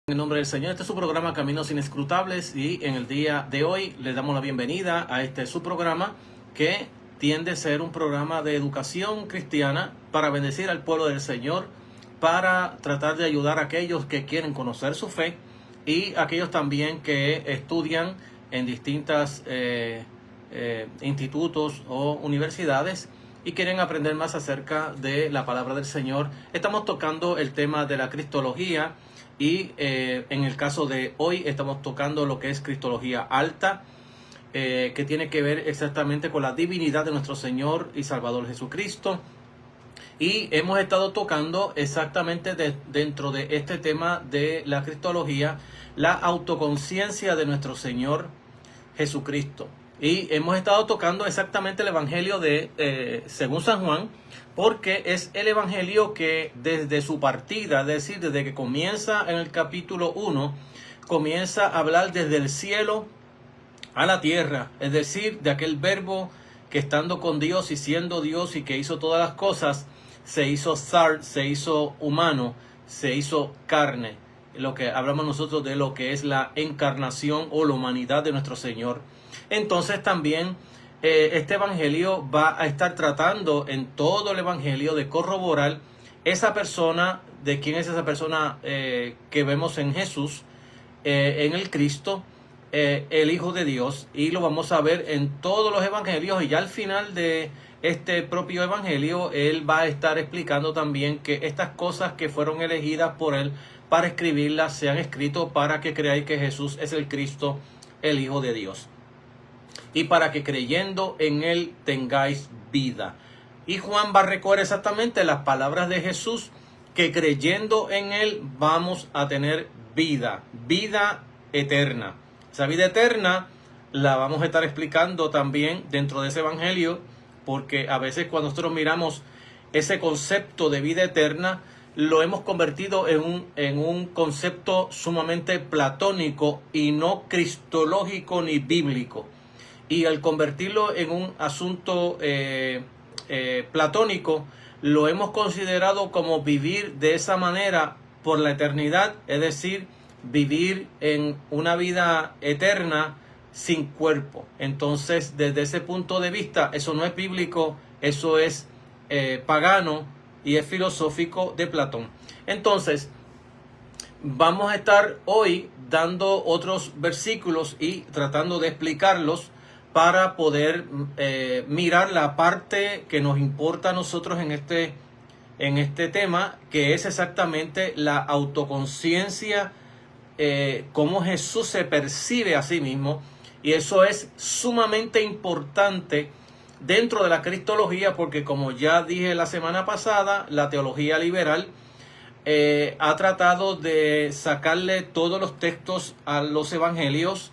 En el nombre del Señor, este es su programa Caminos Inescrutables y en el día de hoy les damos la bienvenida a su programa que tiende a ser un programa de educación cristiana para bendecir al pueblo del Señor, para tratar de ayudar a aquellos que quieren conocer su fe y aquellos también que estudian en distintas institutos o universidades y quieren aprender más acerca de la palabra del Señor. Estamos tocando el tema de la cristología. Y en el caso de hoy estamos tocando lo que es Cristología Alta, que tiene que ver exactamente con la divinidad de nuestro Señor y Salvador Jesucristo. Y hemos estado tocando exactamente dentro de este tema de la Cristología, la autoconciencia de nuestro Señor Jesucristo. Y hemos estado tocando exactamente el Evangelio de según San Juan, porque es el Evangelio que desde su partida, es decir, desde que comienza en el capítulo 1, comienza a hablar desde el cielo a la tierra, es decir, de aquel verbo que estando con Dios y siendo Dios y que hizo todas las cosas, se hizo zar, se hizo humano, se hizo carne. Lo que hablamos nosotros de lo que es la encarnación o la humanidad de nuestro Señor. Entonces también este evangelio va a estar tratando en todo el evangelio de corroborar esa persona, de quién es esa persona que vemos en Jesús, en el Cristo, el Hijo de Dios, y lo vamos a ver en todos los evangelios. Y ya al final de este propio evangelio él va a estar explicando también que estas cosas que fueron elegidas por él para escribirlas se han escrito para que creáis que Jesús es el Cristo, el Hijo de Dios, y para que creyendo en él tengáis vida. Y Juan va a recoger exactamente las palabras de Jesús, que creyendo en él vamos a tener vida, vida eterna. Esa vida eterna la vamos a estar explicando también dentro de ese evangelio, porque a veces cuando nosotros miramos ese concepto de vida eterna, lo hemos convertido en un concepto sumamente platónico y no cristológico ni bíblico. Y al convertirlo en un asunto platónico, lo hemos considerado como vivir de esa manera por la eternidad, es decir, vivir en una vida eterna sin cuerpo. Entonces, desde ese punto de vista, eso no es bíblico, eso es pagano y es filosófico de Platón. Entonces, vamos a estar hoy dando otros versículos y tratando de explicarlos para poder mirar la parte que nos importa a nosotros en este tema, que es exactamente la autoconciencia, cómo Jesús se percibe a sí mismo. Y eso es sumamente importante dentro de la cristología, porque como ya dije la semana pasada, la teología liberal ha tratado de sacarle todos los textos a los evangelios,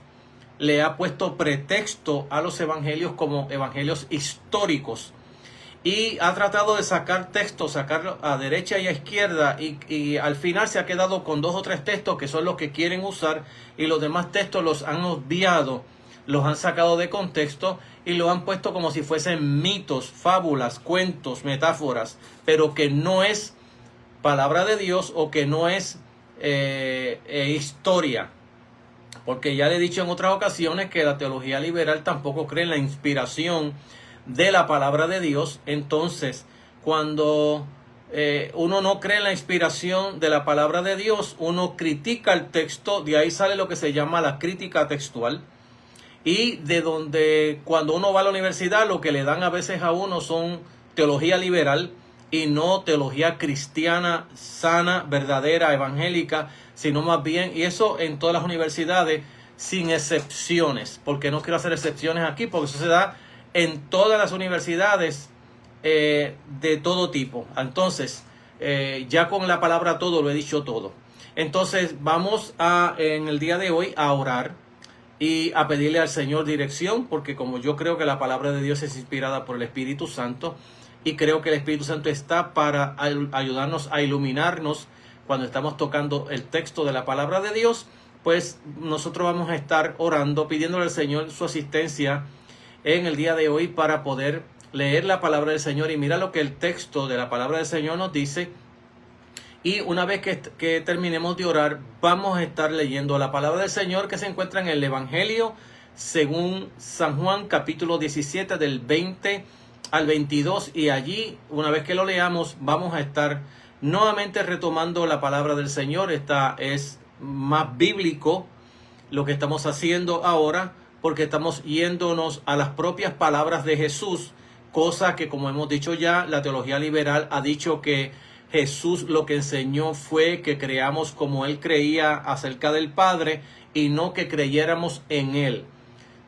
le ha puesto pretexto a los evangelios como evangelios históricos, y ha tratado de sacar textos, sacarlo a derecha y a izquierda, y al final se ha quedado con 2 o 3 textos que son los que quieren usar, y los demás textos los han obviado, los han sacado de contexto y los han puesto como si fuesen mitos, fábulas, cuentos, metáforas, pero que no es palabra de Dios o que no es historia. Porque ya le he dicho en otras ocasiones que la teología liberal tampoco cree en la inspiración de la palabra de Dios. Entonces, cuando uno no cree en la inspiración de la palabra de Dios, uno critica el texto. De ahí sale lo que se llama la crítica textual. Y de donde cuando uno va a la universidad, lo que le dan a veces a uno son teología liberal y no teología cristiana, sana, verdadera, evangélica, sino más bien, y eso en todas las universidades, sin excepciones, porque no quiero hacer excepciones aquí, porque eso se da en todas las universidades de todo tipo. Entonces, ya con la palabra todo lo he dicho todo. Entonces, vamos en el día de hoy a orar y a pedirle al Señor dirección, porque como yo creo que la palabra de Dios es inspirada por el Espíritu Santo, y creo que el Espíritu Santo está para ayudarnos a iluminarnos cuando estamos tocando el texto de la palabra de Dios, pues nosotros vamos a estar orando, pidiéndole al Señor su asistencia en el día de hoy para poder leer la palabra del Señor. Y mira lo que el texto de la palabra del Señor nos dice, Y una vez que terminemos de orar, vamos a estar leyendo la palabra del Señor que se encuentra en el Evangelio según San Juan, capítulo 17, del 20 al 22. Y allí, una vez que lo leamos, vamos a estar nuevamente retomando la palabra del Señor. Esta es más bíblico lo que estamos haciendo ahora, porque estamos yéndonos a las propias palabras de Jesús, cosa que, como hemos dicho ya, la teología liberal ha dicho que Jesús lo que enseñó fue que creamos como Él creía acerca del Padre y no que creyéramos en Él.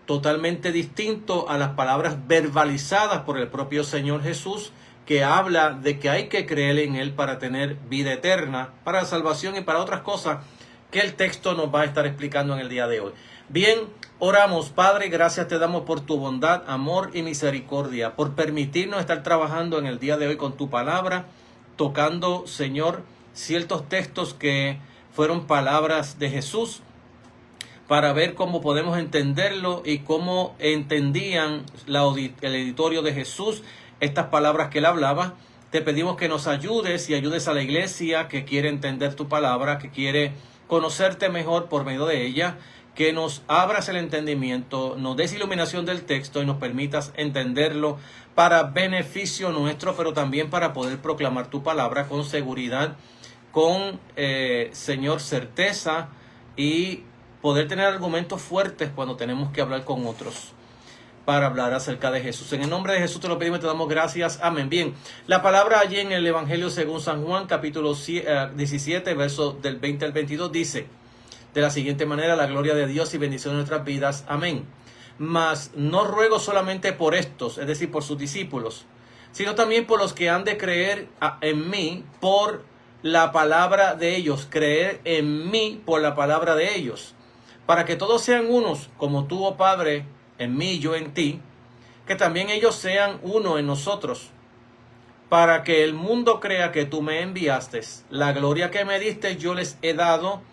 Totalmente distinto a las palabras verbalizadas por el propio Señor Jesús, que habla de que hay que creer en Él para tener vida eterna, para la salvación y para otras cosas que el texto nos va a estar explicando en el día de hoy. Bien, oramos. Padre, gracias te damos por tu bondad, amor y misericordia, por permitirnos estar trabajando en el día de hoy con tu palabra, tocando, Señor, ciertos textos que fueron palabras de Jesús, para ver cómo podemos entenderlo y cómo entendían el editorio de Jesús estas palabras que él hablaba. Te pedimos que nos ayudes y ayudes a la iglesia que quiere entender tu palabra, que quiere conocerte mejor por medio de ella, que nos abras el entendimiento, nos des iluminación del texto y nos permitas entenderlo para beneficio nuestro, pero también para poder proclamar tu palabra con seguridad, con, Señor, certeza, y poder tener argumentos fuertes cuando tenemos que hablar con otros para hablar acerca de Jesús. En el nombre de Jesús te lo pedimos y te damos gracias. Amén. Bien, la palabra allí en el Evangelio según San Juan, capítulo 17, versos del 20 al 22, dice de la siguiente manera: la gloria de Dios y bendición de nuestras vidas. Amén. Mas no ruego solamente por estos, es decir, por sus discípulos, sino también por los que han de creer en mí por la palabra de ellos, creer en mí por la palabra de ellos, para que todos sean unos, como tú, oh Padre, en mí y yo en ti, que también ellos sean uno en nosotros, para que el mundo crea que tú me enviaste. La gloria que me diste yo les he dado,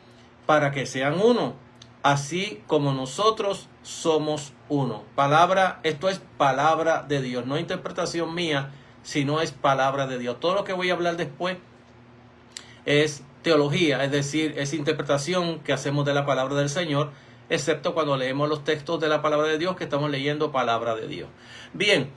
para que sean uno, así como nosotros somos uno. Esto es palabra de Dios, no interpretación mía, sino es palabra de Dios. Todo lo que voy a hablar después es teología, es decir, es interpretación que hacemos de la palabra del Señor, excepto cuando leemos los textos de la palabra de Dios, que estamos leyendo palabra de Dios. Bien,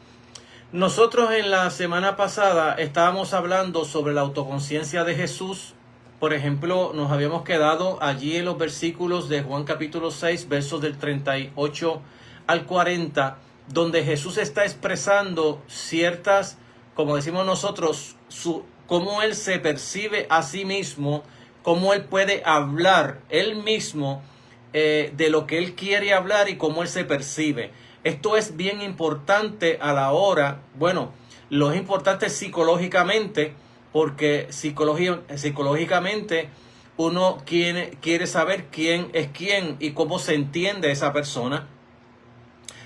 nosotros en la semana pasada estábamos hablando sobre la autoconciencia de Jesús. Por ejemplo, nos habíamos quedado allí en los versículos de Juan capítulo 6, versos del 38 al 40, donde Jesús está expresando ciertas, como decimos nosotros, cómo Él se percibe a sí mismo, cómo Él puede hablar Él mismo de lo que Él quiere hablar y cómo Él se percibe. Esto es bien importante a la hora, bueno, lo es importante psicológicamente, porque psicológicamente uno quiere saber quién es quién y cómo se entiende esa persona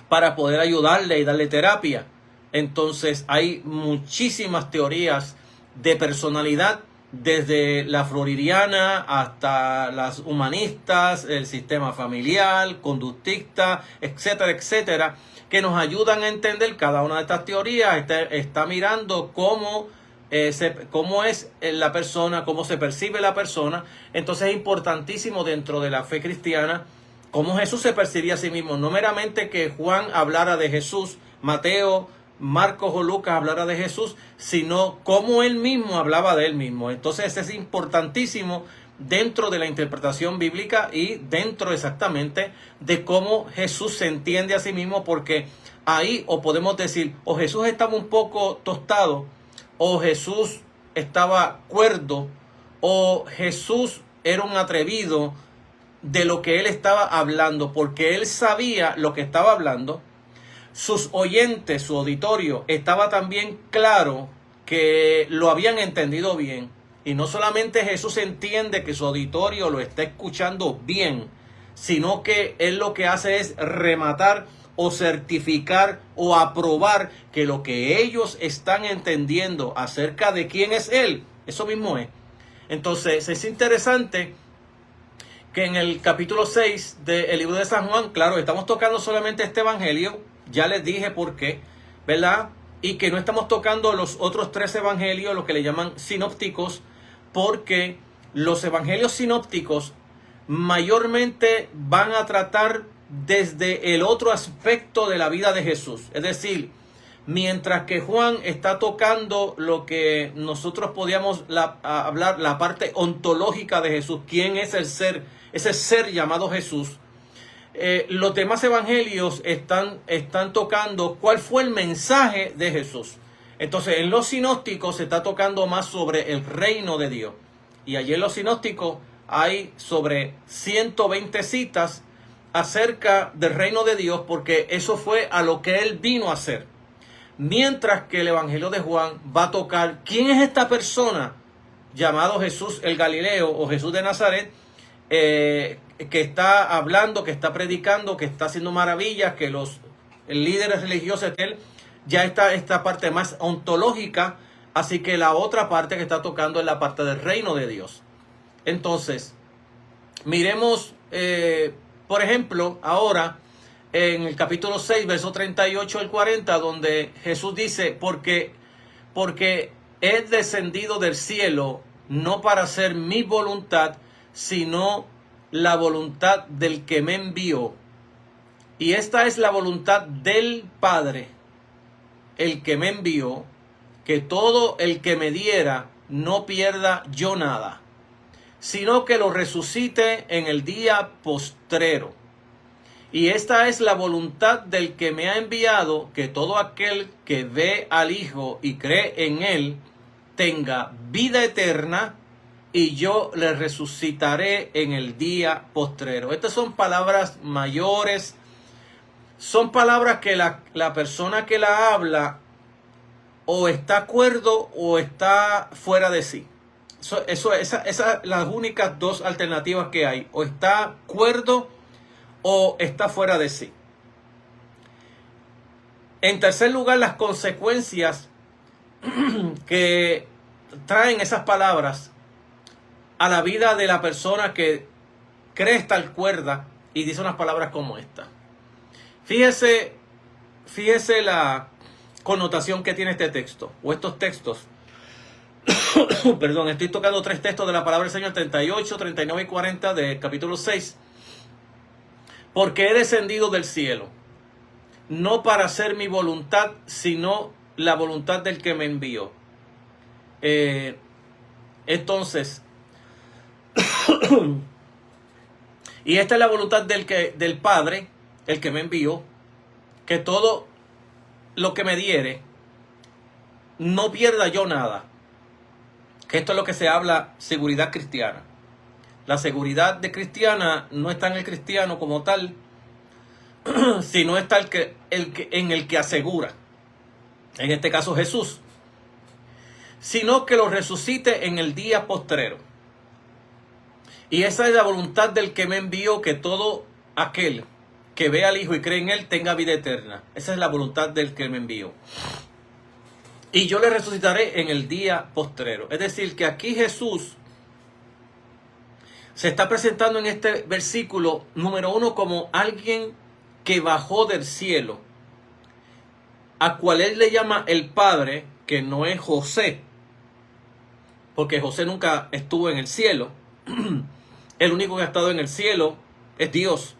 para poder ayudarle y darle terapia. Entonces hay muchísimas teorías de personalidad, desde la freudiana hasta las humanistas, el sistema familiar, conductista, etcétera, etcétera, que nos ayudan a entender cada una de estas teorías. Está mirando cómo es la persona, cómo se percibe la persona. Entonces es importantísimo dentro de la fe cristiana cómo Jesús se percibía a sí mismo. No meramente que Juan hablara de Jesús, Mateo, Marcos o Lucas hablara de Jesús, sino cómo él mismo hablaba de él mismo. Entonces es importantísimo dentro de la interpretación bíblica y dentro exactamente de cómo Jesús se entiende a sí mismo, porque ahí o podemos decir, o Jesús estaba un poco tostado, o Jesús estaba cuerdo, o Jesús era un atrevido de lo que él estaba hablando, porque él sabía lo que estaba hablando. Sus oyentes, su auditorio, estaba también claro que lo habían entendido bien. Y no solamente Jesús entiende que su auditorio lo está escuchando bien, sino que él lo que hace es rematar o certificar o aprobar que lo que ellos están entendiendo acerca de quién es él, eso mismo es. Entonces es interesante que en el capítulo 6 del libro de San Juan, claro, estamos tocando solamente este evangelio, ya les dije por qué, ¿verdad? Y que no estamos tocando los otros 3 evangelios, los que le llaman sinópticos, porque los evangelios sinópticos mayormente van a tratar desde el otro aspecto de la vida de Jesús. Es decir, mientras que Juan está tocando lo que nosotros podíamos hablar, la parte ontológica de Jesús, quién es el ser, ese ser llamado Jesús, los demás evangelios están tocando cuál fue el mensaje de Jesús. Entonces, en los sinópticos se está tocando más sobre el reino de Dios. Y allí en los sinópticos hay sobre 120 citas acerca del reino de Dios, porque eso fue a lo que él vino a hacer. Mientras que el evangelio de Juan va a tocar quién es esta persona llamado Jesús el Galileo o Jesús de Nazaret, que está hablando, que está predicando, que está haciendo maravillas, que los líderes religiosos de él, ya está esta parte más ontológica. Así que la otra parte que está tocando es la parte del reino de Dios. Entonces, miremos, por ejemplo, ahora en el capítulo 6, verso 38 al 40, donde Jesús dice, porque he descendido del cielo, no para hacer mi voluntad, sino la voluntad del que me envió. Y esta es la voluntad del Padre, el que me envió, que todo el que me diera no pierda yo nada, sino que lo resucite en el día postrero. Y esta es la voluntad del que me ha enviado, que todo aquel que ve al Hijo y cree en él tenga vida eterna, y yo le resucitaré en el día postrero. Estas son palabras mayores, son palabras que la persona que la habla o está cuerdo o está fuera de sí. Esas las únicas dos alternativas que hay. O está cuerdo o está fuera de sí. En tercer lugar, las consecuencias que traen esas palabras a la vida de la persona que cree estar cuerda y dice unas palabras como esta. Fíjese la connotación que tiene este texto, o estos textos. Perdón, estoy tocando tres textos de la palabra del Señor, 38, 39 y 40 del capítulo 6. Porque he descendido del cielo, no para hacer mi voluntad, sino la voluntad del que me envió. Entonces, y esta es la voluntad del Padre, el que me envió, que todo lo que me diere, no pierda yo nada. Que esto es lo que se habla, seguridad cristiana. La seguridad de cristiana no está en el cristiano como tal, sino está en el que asegura. En este caso Jesús. Sino que lo resucite en el día postrero. Y esa es la voluntad del que me envió, que todo aquel que vea al Hijo y cree en él tenga vida eterna. Esa es la voluntad del que me envió. Y yo le resucitaré en el día postrero. Es decir, que aquí Jesús se está presentando en este versículo número 1 como alguien que bajó del cielo, a cual él le llama el Padre, que no es José, porque José nunca estuvo en el cielo. El único que ha estado en el cielo es Dios,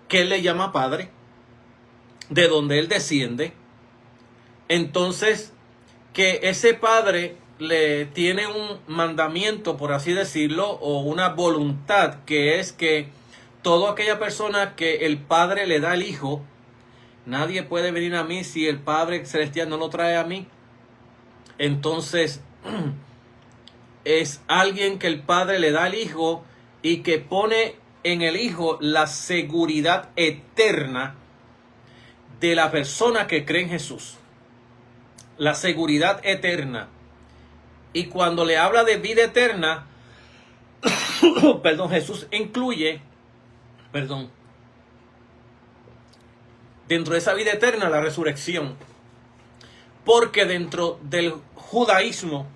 que él le llama Padre, de donde él desciende. Entonces, que ese Padre le tiene un mandamiento, por así decirlo, o una voluntad, que es que toda aquella persona que el Padre le da al Hijo, nadie puede venir a mí si el Padre Celestial no lo trae a mí. Entonces, es alguien que el Padre le da al Hijo y que pone en el Hijo la seguridad eterna de la persona que cree en Jesús. La seguridad eterna. Y cuando le habla de vida eterna, Jesús incluye, dentro de esa vida eterna la resurrección. Porque dentro del judaísmo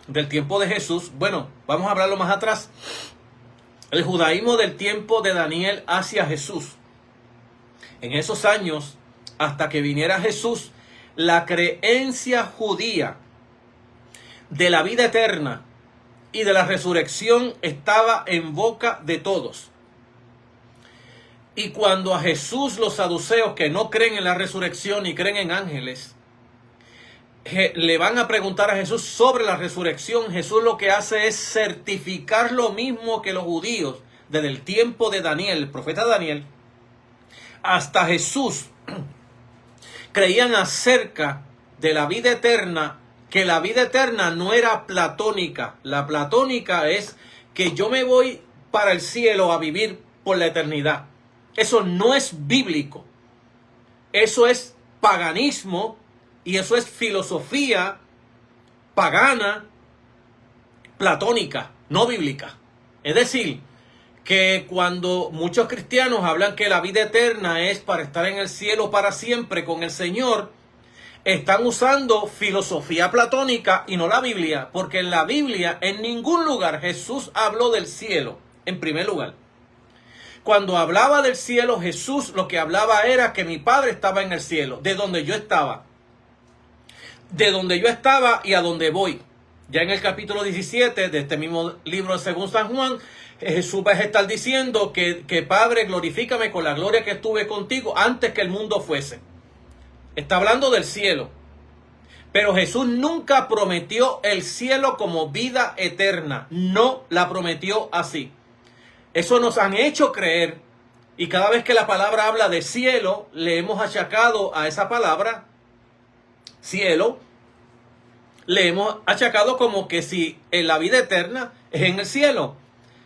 del tiempo de Jesús, bueno, vamos a hablarlo más atrás, el judaísmo del tiempo de Daniel hacia Jesús. En esos años, hasta que viniera Jesús, la creencia judía de la vida eterna y de la resurrección estaba en boca de todos. Y cuando a Jesús los saduceos, que no creen en la resurrección ni creen en ángeles, le van a preguntar a Jesús sobre la resurrección, Jesús lo que hace es certificar lo mismo que los judíos desde el tiempo de Daniel, el profeta Daniel, hasta Jesús, creían acerca de la vida eterna, que la vida eterna no era platónica. La platónica es que yo me voy para el cielo a vivir por la eternidad. Eso no es bíblico. Eso es paganismo y eso es filosofía pagana, platónica, no bíblica. Es decir, que cuando muchos cristianos hablan que la vida eterna es para estar en el cielo para siempre con el Señor, están usando filosofía platónica y no la Biblia, porque en la Biblia en ningún lugar Jesús habló del cielo, en primer lugar. Cuando hablaba del cielo, Jesús lo que hablaba era que mi Padre estaba en el cielo, de donde yo estaba. De donde yo estaba y a donde voy. Ya en el capítulo 17 de este mismo libro según San Juan, Jesús va a estar diciendo que Padre, glorifícame con la gloria que estuve contigo antes que el mundo fuese. Está hablando del cielo. Pero Jesús nunca prometió el cielo como vida eterna. No la prometió así. Eso nos han hecho creer. Y cada vez que la palabra habla de cielo, le hemos achacado a esa palabra, cielo, le hemos achacado como que si en la vida eterna es en el cielo.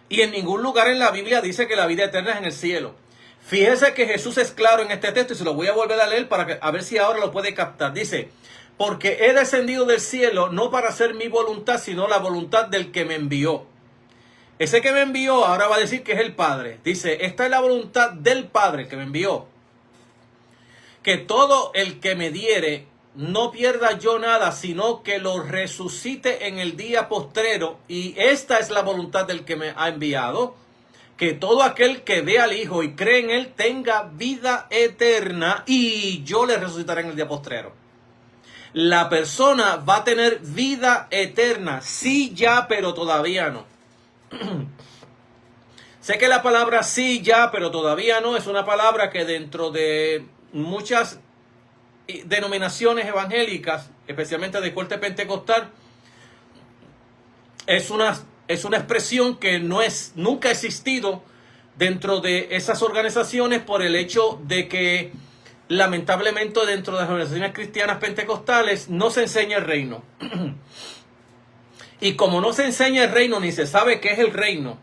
Y en ningún lugar en la Biblia dice que la vida eterna es en el cielo. Fíjese que Jesús es claro en este texto y se lo voy a volver a leer para a ver si ahora lo puede captar. Dice, porque he descendido del cielo no para hacer mi voluntad, sino la voluntad del que me envió. Ese que me envió ahora va a decir que es el Padre. Dice, esta es la voluntad del Padre que me envió. Que todo el que me diere no pierda yo nada, sino que lo resucite en el día postrero. Y esta es la voluntad del que me ha enviado. Que todo aquel que ve al Hijo y cree en Él tenga vida eterna y yo le resucitaré en el día postrero. La persona va a tener vida eterna. Sí ya, pero todavía no. Sé que la palabra sí ya, pero todavía no es una palabra que dentro de muchas denominaciones evangélicas, especialmente de corte pentecostal, es una expresión que nunca ha existido dentro de esas organizaciones por el hecho de que lamentablemente dentro de las organizaciones cristianas pentecostales no se enseña el reino. Y como no se enseña el reino ni se sabe qué es el reino,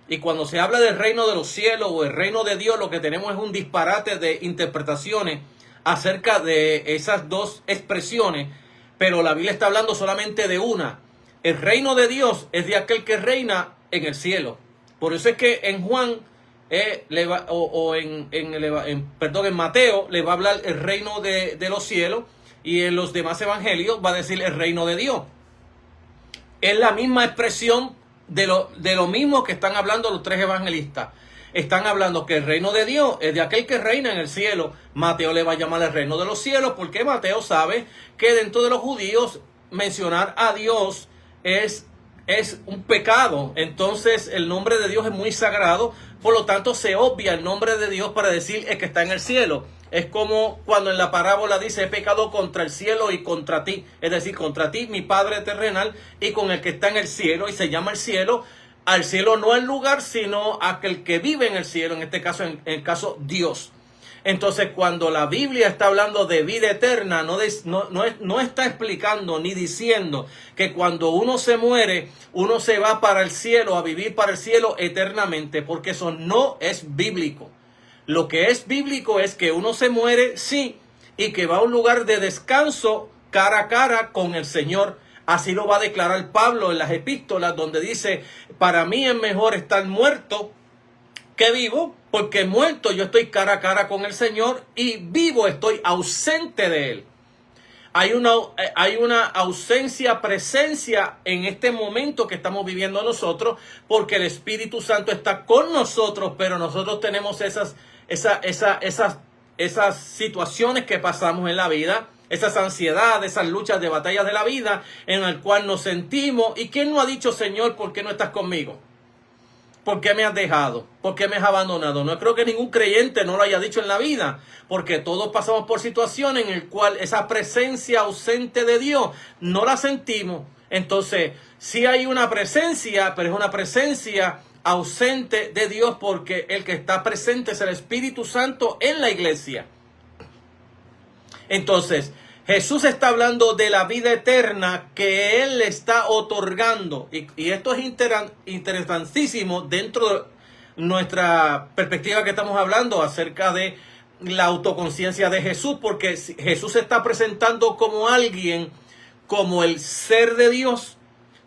y cuando se habla del reino de los cielos o el reino de Dios, lo que tenemos es un disparate de interpretaciones acerca de esas dos expresiones, pero la Biblia está hablando solamente de una. El reino de Dios es de aquel que reina en el cielo. Por eso es que en Juan, en Mateo, le va a hablar el reino de los cielos, y en los demás evangelios va a decir el reino de Dios. Es la misma expresión de lo mismo que están hablando los tres evangelistas. Están hablando que el reino de Dios es de aquel que reina en el cielo. Mateo le va a llamar el reino de los cielos porque Mateo sabe que dentro de los judíos mencionar a Dios es un pecado. Entonces el nombre de Dios es muy sagrado. Por lo tanto se obvia el nombre de Dios para decir el que está en el cielo. Es como cuando en la parábola dice, he pecado contra el cielo y contra ti. Es decir, contra ti, mi Padre terrenal, y con el que está en el cielo, y se llama el cielo. Al cielo no el lugar, sino aquel que vive en el cielo, en este caso, en el caso Dios. Entonces, cuando la Biblia está hablando de vida eterna, no está explicando ni diciendo que cuando uno se muere, uno se va para el cielo, a vivir para el cielo eternamente, porque eso no es bíblico. Lo que es bíblico es que uno se muere, sí, y que va a un lugar de descanso cara a cara con el Señor. Así lo va a declarar Pablo en las epístolas, donde dice, para mí es mejor estar muerto que vivo, porque muerto yo estoy cara a cara con el Señor y vivo estoy ausente de Él. Hay una ausencia, presencia en este momento que estamos viviendo nosotros, porque el Espíritu Santo está con nosotros, pero nosotros tenemos esas situaciones que pasamos en la vida, esas ansiedades, esas luchas de batallas de la vida en el cual nos sentimos. ¿Y quién no ha dicho, Señor, por qué no estás conmigo? ¿Por qué me has dejado? ¿Por qué me has abandonado? No creo que ningún creyente no lo haya dicho en la vida, porque todos pasamos por situaciones en el cual esa presencia ausente de Dios no la sentimos. Entonces, sí hay una presencia, pero es una presencia ausente de Dios, porque el que está presente es el Espíritu Santo en la iglesia. Entonces, Jesús está hablando de la vida eterna que Él le está otorgando. Y esto es interesantísimo dentro de nuestra perspectiva que estamos hablando acerca de la autoconciencia de Jesús. Porque Jesús se está presentando como alguien, como el ser de Dios,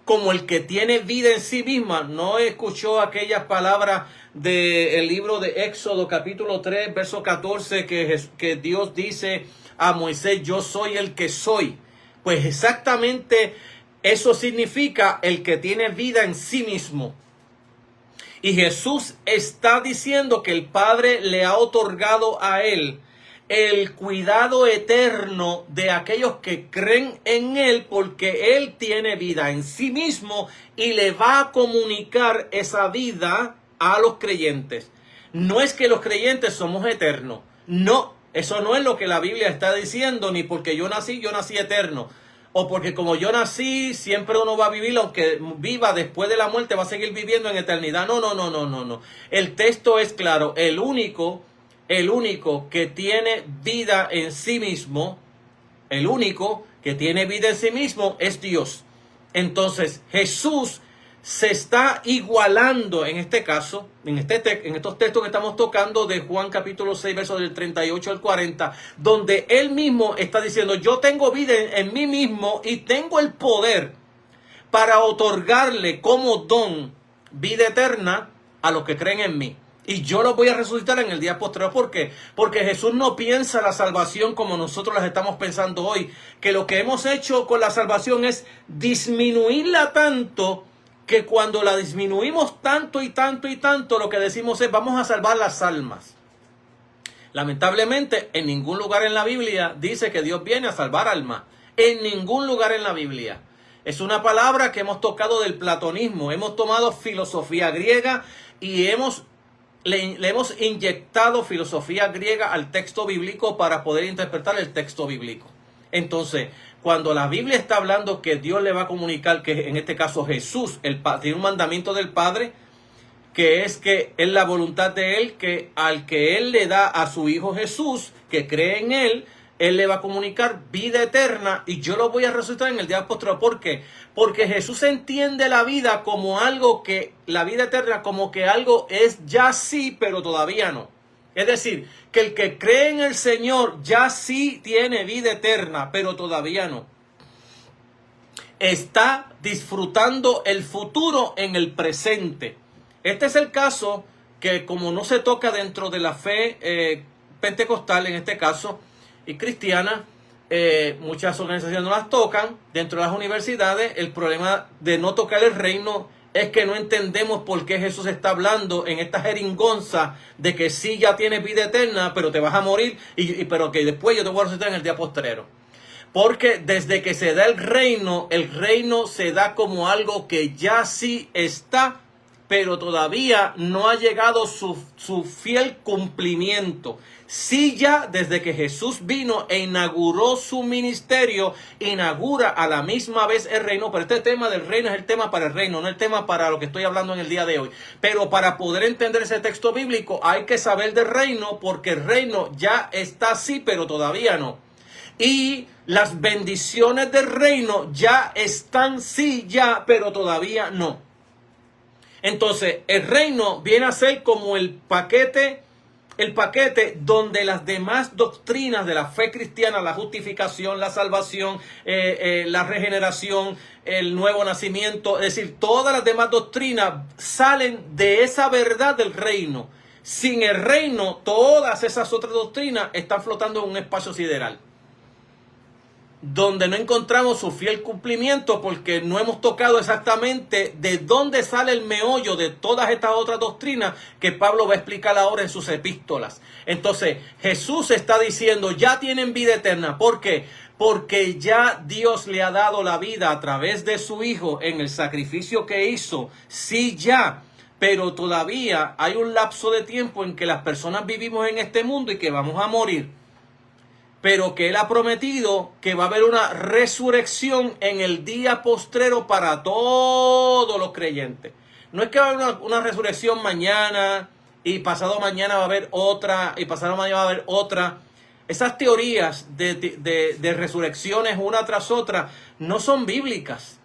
como el que tiene vida en sí misma. No escuchó aquellas palabras del libro de Éxodo capítulo 3, verso 14, que Dios dice a Moisés: yo soy el que soy. Pues exactamente eso significa el que tiene vida en sí mismo. Y Jesús está diciendo que el Padre le ha otorgado a Él el cuidado eterno de aquellos que creen en Él, porque Él tiene vida en sí mismo y le va a comunicar esa vida a los creyentes. No es que los creyentes somos eternos, no. Eso no es lo que la Biblia está diciendo, ni porque yo nací eterno. O porque como yo nací, siempre uno va a vivir, aunque viva después de la muerte, va a seguir viviendo en eternidad. No. El texto es claro. El único que tiene vida en sí mismo, es Dios. Entonces, Jesús se está igualando en este caso, en estos textos que estamos tocando de Juan capítulo 6, versos del 38 al 40, donde Él mismo está diciendo: yo tengo vida en mí mismo y tengo el poder para otorgarle como don vida eterna a los que creen en mí. Y yo los voy a resucitar en el día posterior. ¿Por qué? Porque Jesús no piensa la salvación como nosotros las estamos pensando hoy. Que lo que hemos hecho con la salvación es disminuirla tanto, que cuando la disminuimos tanto, lo que decimos es: vamos a salvar las almas. Lamentablemente, en ningún lugar en la Biblia dice que Dios viene a salvar almas. En ningún lugar en la Biblia. Es una palabra que hemos tocado del platonismo. Hemos tomado filosofía griega y le hemos inyectado filosofía griega al texto bíblico para poder interpretar el texto bíblico. Entonces, cuando la Biblia está hablando que Dios le va a comunicar, que en este caso Jesús tiene un mandamiento del Padre, que es la voluntad de Él, que al que Él le da a su Hijo Jesús, que cree en Él, Él le va a comunicar vida eterna y yo lo voy a resucitar en el día posterior. ¿Por qué? Porque Jesús entiende la vida como algo que, la vida eterna como que algo es ya sí, pero todavía no. Es decir, que el que cree en el Señor ya sí tiene vida eterna, pero todavía no. Está disfrutando el futuro en el presente. Este es el caso que, como no se toca dentro de la fe pentecostal en este caso y cristiana, muchas organizaciones no las tocan. Dentro de las universidades, el problema de no tocar el reino es que no entendemos por qué Jesús está hablando en esta jeringonza de que sí ya tienes vida eterna, pero te vas a morir, pero que después yo te voy a resucitar en el día postrero. Porque desde que se da el reino se da como algo que ya sí está, pero todavía no ha llegado su fiel cumplimiento. Sí, ya desde que Jesús vino e inauguró su ministerio, inaugura a la misma vez el reino. Pero este tema del reino es el tema para el reino, no el tema para lo que estoy hablando en el día de hoy. Pero para poder entender ese texto bíblico hay que saber del reino, porque el reino ya está sí, pero todavía no. Y las bendiciones del reino ya están sí, ya, pero todavía no. Entonces, el reino viene a ser como el paquete donde las demás doctrinas de la fe cristiana, la justificación, la salvación, la regeneración, el nuevo nacimiento, es decir, todas las demás doctrinas salen de esa verdad del reino. Sin el reino, todas esas otras doctrinas están flotando en un espacio sideral, donde no encontramos su fiel cumplimiento, porque no hemos tocado exactamente de dónde sale el meollo de todas estas otras doctrinas que Pablo va a explicar ahora en sus epístolas. Entonces, Jesús está diciendo: ya tienen vida eterna. ¿Por qué? porque ya Dios le ha dado la vida a través de su Hijo en el sacrificio que hizo. Sí, ya, pero todavía hay un lapso de tiempo en que las personas vivimos en este mundo y que vamos a morir. Pero que Él ha prometido que va a haber una resurrección en el día postrero para todos los creyentes. No es que va a haber una resurrección mañana y pasado mañana va a haber otra y pasado mañana va a haber otra. Esas teorías de resurrecciones una tras otra no son bíblicas.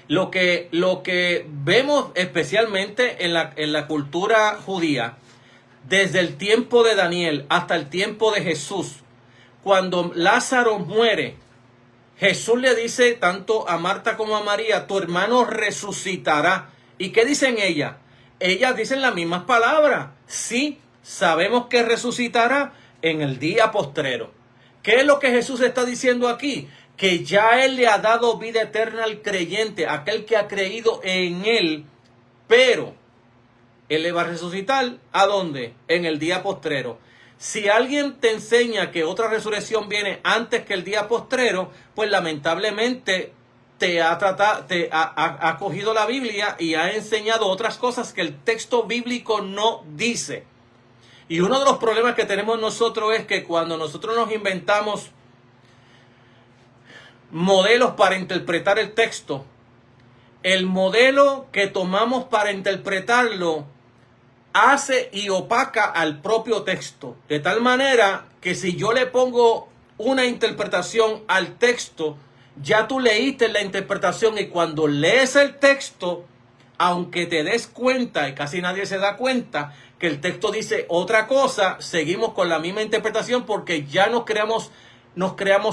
Lo que vemos especialmente en la cultura judía, desde el tiempo de Daniel hasta el tiempo de Jesús, cuando Lázaro muere, Jesús le dice tanto a Marta como a María, tu hermano resucitará. ¿Y qué dicen ellas? Ellas dicen las mismas palabras. Sí, sabemos que resucitará en el día postrero. ¿Qué es lo que Jesús está diciendo aquí? Que ya Él le ha dado vida eterna al creyente, aquel que ha creído en Él, pero Él le va a resucitar, ¿a dónde? En el día postrero. Si alguien te enseña que otra resurrección viene antes que el día postrero, pues lamentablemente ha cogido la Biblia y ha enseñado otras cosas que el texto bíblico no dice. Y uno de los problemas que tenemos nosotros es que cuando nosotros nos inventamos modelos para interpretar el texto, el modelo que tomamos para interpretarlo hace y opaca al propio texto. De tal manera que si yo le pongo una interpretación al texto, ya tú leíste la interpretación y cuando lees el texto, aunque te des cuenta, y casi nadie se da cuenta, que el texto dice otra cosa, seguimos con la misma interpretación porque ya nos creamos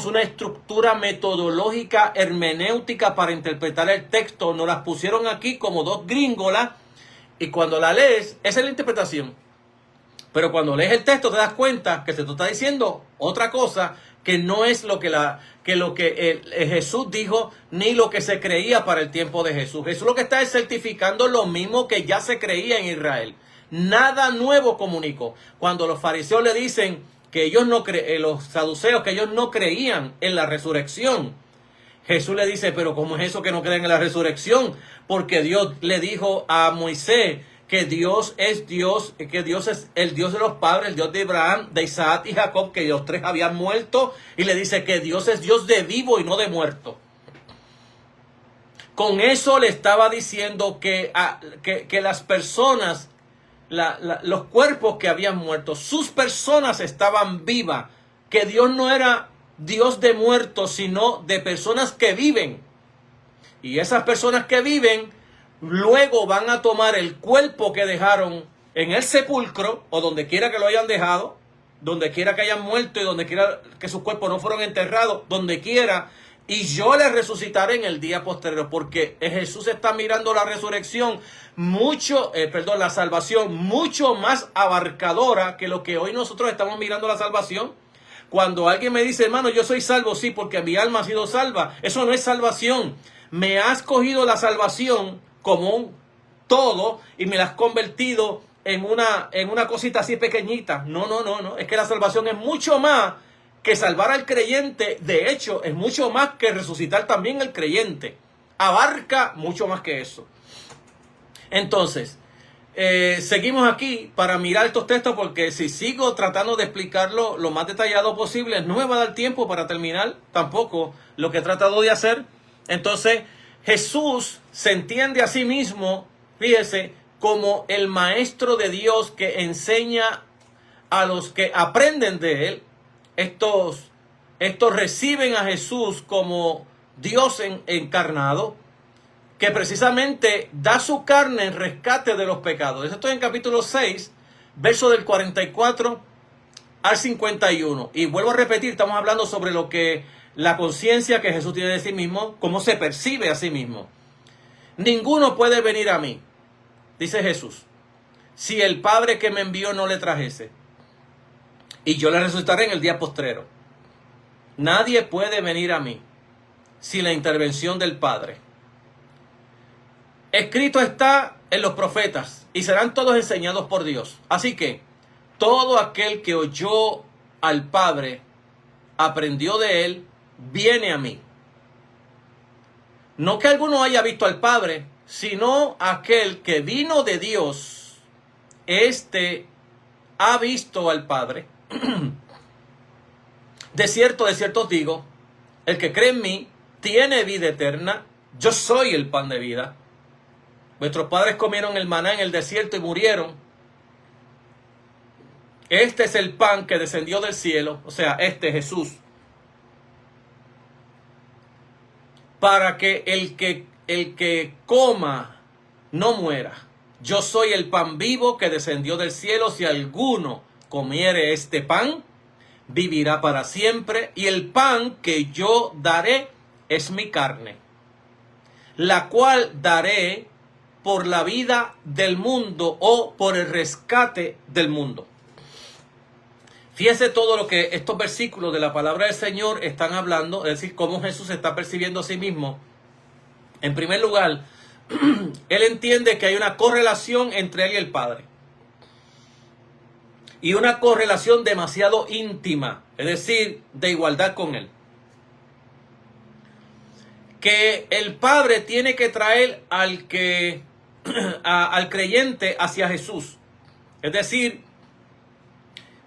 una estructura metodológica hermenéutica para interpretar el texto. Nos las pusieron aquí como dos gringolas y cuando la lees, esa es la interpretación. Pero cuando lees el texto te das cuenta que se te está diciendo otra cosa que no es lo que Jesús dijo ni lo que se creía para el tiempo de Jesús. Jesús lo que está es certificando lo mismo que ya se creía en Israel. Nada nuevo comunicó. Cuando los fariseos le dicen que ellos los saduceos, que ellos no creían en la resurrección, Jesús le dice, pero ¿cómo es eso que no creen en la resurrección? Porque Dios le dijo a Moisés que Dios es Dios, que Dios es el Dios de los padres, el Dios de Abraham, de Isaac y Jacob, que los tres habían muerto, y le dice que Dios es Dios de vivo y no de muerto. Con eso le estaba diciendo que las personas, los cuerpos que habían muerto, sus personas estaban vivas, que Dios no era Dios de muertos, sino de personas que viven. Y esas personas que viven, luego van a tomar el cuerpo que dejaron en el sepulcro, o donde quiera que lo hayan dejado, donde quiera que hayan muerto y donde quiera que sus cuerpos no fueron enterrados, donde quiera, y yo les resucitaré en el día posterior, porque Jesús está mirando la resurrección la salvación mucho más abarcadora que lo que hoy nosotros estamos mirando la salvación. Cuando alguien me dice, hermano, yo soy salvo, sí, porque mi alma ha sido salva, eso no es salvación. Me has cogido la salvación como un todo y me la has convertido en una cosita así pequeñita. No. Es que la salvación es mucho más que salvar al creyente. De hecho, es mucho más que resucitar también al creyente. Abarca mucho más que eso. Entonces, seguimos aquí para mirar estos textos porque si sigo tratando de explicarlo lo más detallado posible, no me va a dar tiempo para terminar tampoco lo que he tratado de hacer. Entonces, Jesús se entiende a sí mismo, fíjese, como el maestro de Dios que enseña a los que aprenden de él. Estos reciben a Jesús como Dios encarnado, que precisamente da su carne en rescate de los pecados. Eso está en capítulo 6, verso del 44 al 51. Y vuelvo a repetir, estamos hablando sobre la conciencia que Jesús tiene de sí mismo, cómo se percibe a sí mismo. Ninguno puede venir a mí, dice Jesús, si el Padre que me envió no le trajese, y yo le resucitaré en el día postrero. Nadie puede venir a mí sin la intervención del Padre. Escrito está en los profetas, y serán todos enseñados por Dios. Así que todo aquel que oyó al Padre aprendió de él, viene a mí. No que alguno haya visto al Padre, sino aquel que vino de Dios, este ha visto al Padre. De cierto os digo, el que cree en mí tiene vida eterna. Yo soy el pan de vida. Vuestros padres comieron el maná en el desierto y murieron. Este es el pan que descendió del cielo, o sea, este Jesús, para que el que coma no muera. Yo soy el pan vivo que descendió del cielo. Si alguno comiere este pan, vivirá para siempre. Y el pan que yo daré es mi carne, la cual daré por la vida del mundo o por el rescate del mundo. Fíjese todo lo que estos versículos de la palabra del Señor están hablando, es decir, cómo Jesús se está percibiendo a sí mismo. En primer lugar, él entiende que hay una correlación entre él y el Padre. Y una correlación demasiado íntima, es decir, de igualdad con él. Que el Padre tiene que traer al creyente hacia Jesús. Es decir,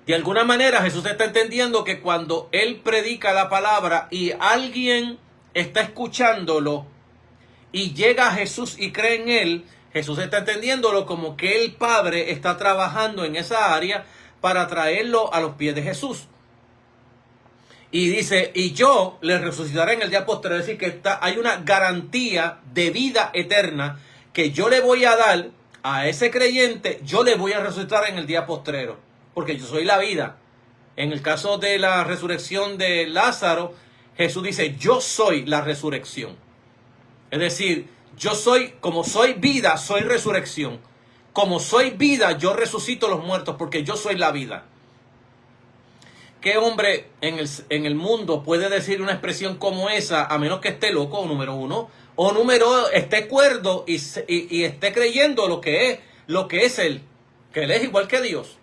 de alguna manera Jesús está entendiendo que cuando él predica la palabra y alguien está escuchándolo y llega a Jesús y cree en él, Jesús está entendiéndolo como que el Padre está trabajando en esa área para traerlo a los pies de Jesús. Y dice, y yo le resucitaré en el día postrero. Es decir, que hay una garantía de vida eterna que yo le voy a dar a ese creyente, yo le voy a resucitar en el día postrero, porque yo soy la vida. En el caso de la resurrección de Lázaro, Jesús dice, yo soy la resurrección. Es decir, yo soy, como soy vida, soy resurrección. Como soy vida, yo resucito a los muertos, porque yo soy la vida. ¿Qué hombre en el mundo puede decir una expresión como esa, a menos que esté loco, número uno, o número dos, esté cuerdo y esté creyendo lo que es él, que él es igual que Dios,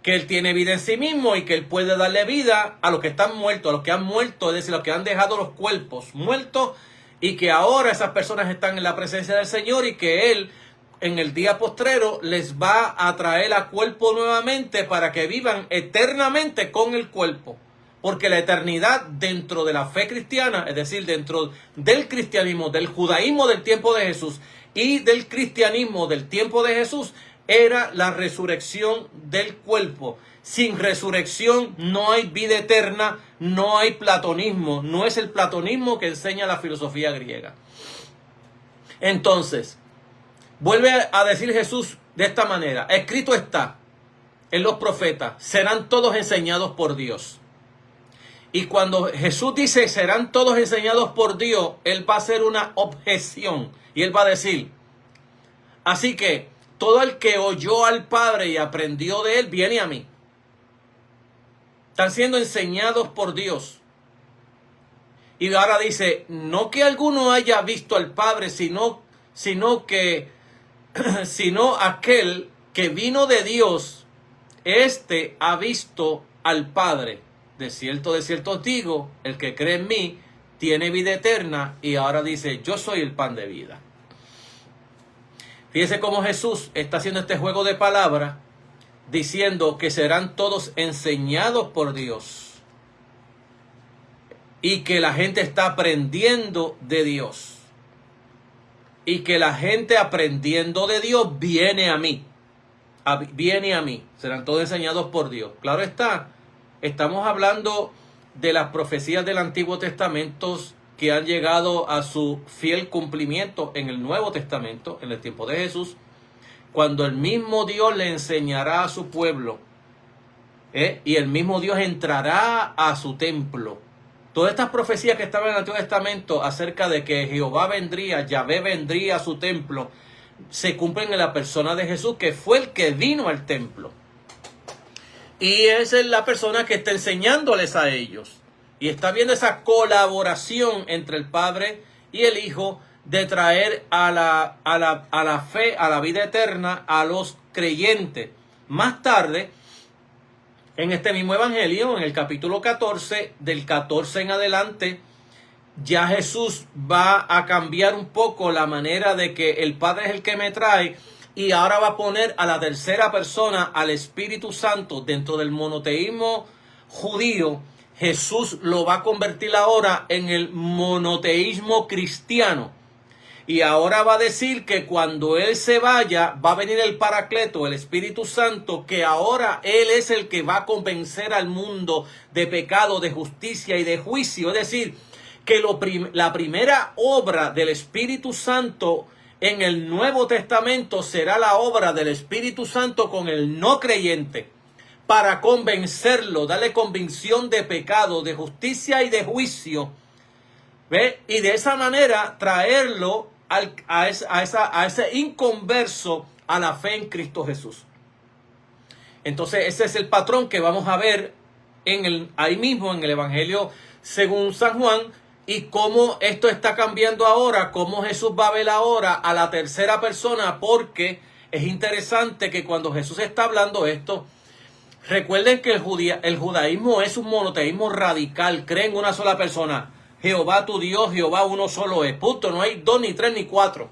que él tiene vida en sí mismo y que él puede darle vida a los que están muertos, a los que han muerto, es decir, a los que han dejado los cuerpos muertos, y que ahora esas personas están en la presencia del Señor y que él en el día postrero les va a traer a cuerpo nuevamente para que vivan eternamente con el cuerpo. Porque la eternidad dentro de la fe cristiana, es decir, dentro del cristianismo, del judaísmo del tiempo de Jesús y del cristianismo del tiempo de Jesús, era la resurrección del cuerpo. Sin resurrección no hay vida eterna, no hay platonismo. No es el platonismo que enseña la filosofía griega. Entonces, vuelve a decir Jesús de esta manera: escrito está en los profetas, serán todos enseñados por Dios. Y cuando Jesús dice serán todos enseñados por Dios, él va a hacer una objeción y él va a decir, así que todo el que oyó al Padre y aprendió de él viene a mí. Están siendo enseñados por Dios. Y ahora dice, no que alguno haya visto al Padre, sino aquel que vino de Dios, este ha visto al Padre. De cierto os digo, el que cree en mí tiene vida eterna. Y ahora dice, yo soy el pan de vida. Fíjese cómo Jesús está haciendo este juego de palabras, diciendo que serán todos enseñados por Dios. Y que la gente está aprendiendo de Dios. Y que la gente aprendiendo de Dios viene a mí. Viene a mí. Serán todos enseñados por Dios. Claro está. Estamos hablando de las profecías del Antiguo Testamento que han llegado a su fiel cumplimiento en el Nuevo Testamento, en el tiempo de Jesús, cuando el mismo Dios le enseñará a su pueblo, y el mismo Dios entrará a su templo. Todas estas profecías que estaban en el Antiguo Testamento acerca de que Jehová vendría, Yahvé vendría a su templo, se cumplen en la persona de Jesús, que fue el que vino al templo. Y esa es la persona que está enseñándoles a ellos. Y está viendo esa colaboración entre el Padre y el Hijo de traer a la fe, a la vida eterna, a los creyentes. Más tarde, En este mismo evangelio, en el capítulo 14, del 14 en adelante, ya Jesús va a cambiar un poco la manera de que el Padre es el que me trae, y ahora va a poner a la tercera persona, al Espíritu Santo, dentro del monoteísmo judío. Jesús lo va a convertir ahora en el monoteísmo cristiano. Y ahora va a decir que cuando Él se vaya, va a venir el Paracleto, el Espíritu Santo, que ahora Él es el que va a convencer al mundo de pecado, de justicia y de juicio. Es decir, que la primera obra del Espíritu Santo en el Nuevo Testamento será la obra del Espíritu Santo con el no creyente, para convencerlo, darle convicción de pecado, de justicia y de juicio. ¿Ve? Y de esa manera traerlo a ese inconverso a la fe en Cristo Jesús. Entonces ese es el patrón que vamos a ver ahí mismo en el Evangelio según San Juan, y cómo esto está cambiando ahora, cómo Jesús va a ver ahora a la tercera persona, porque es interesante que cuando Jesús está hablando esto, recuerden que el judaísmo es un monoteísmo radical, cree en una sola persona. Jehová tu Dios, Jehová uno solo es. Punto. No hay 2, ni 3, ni 4.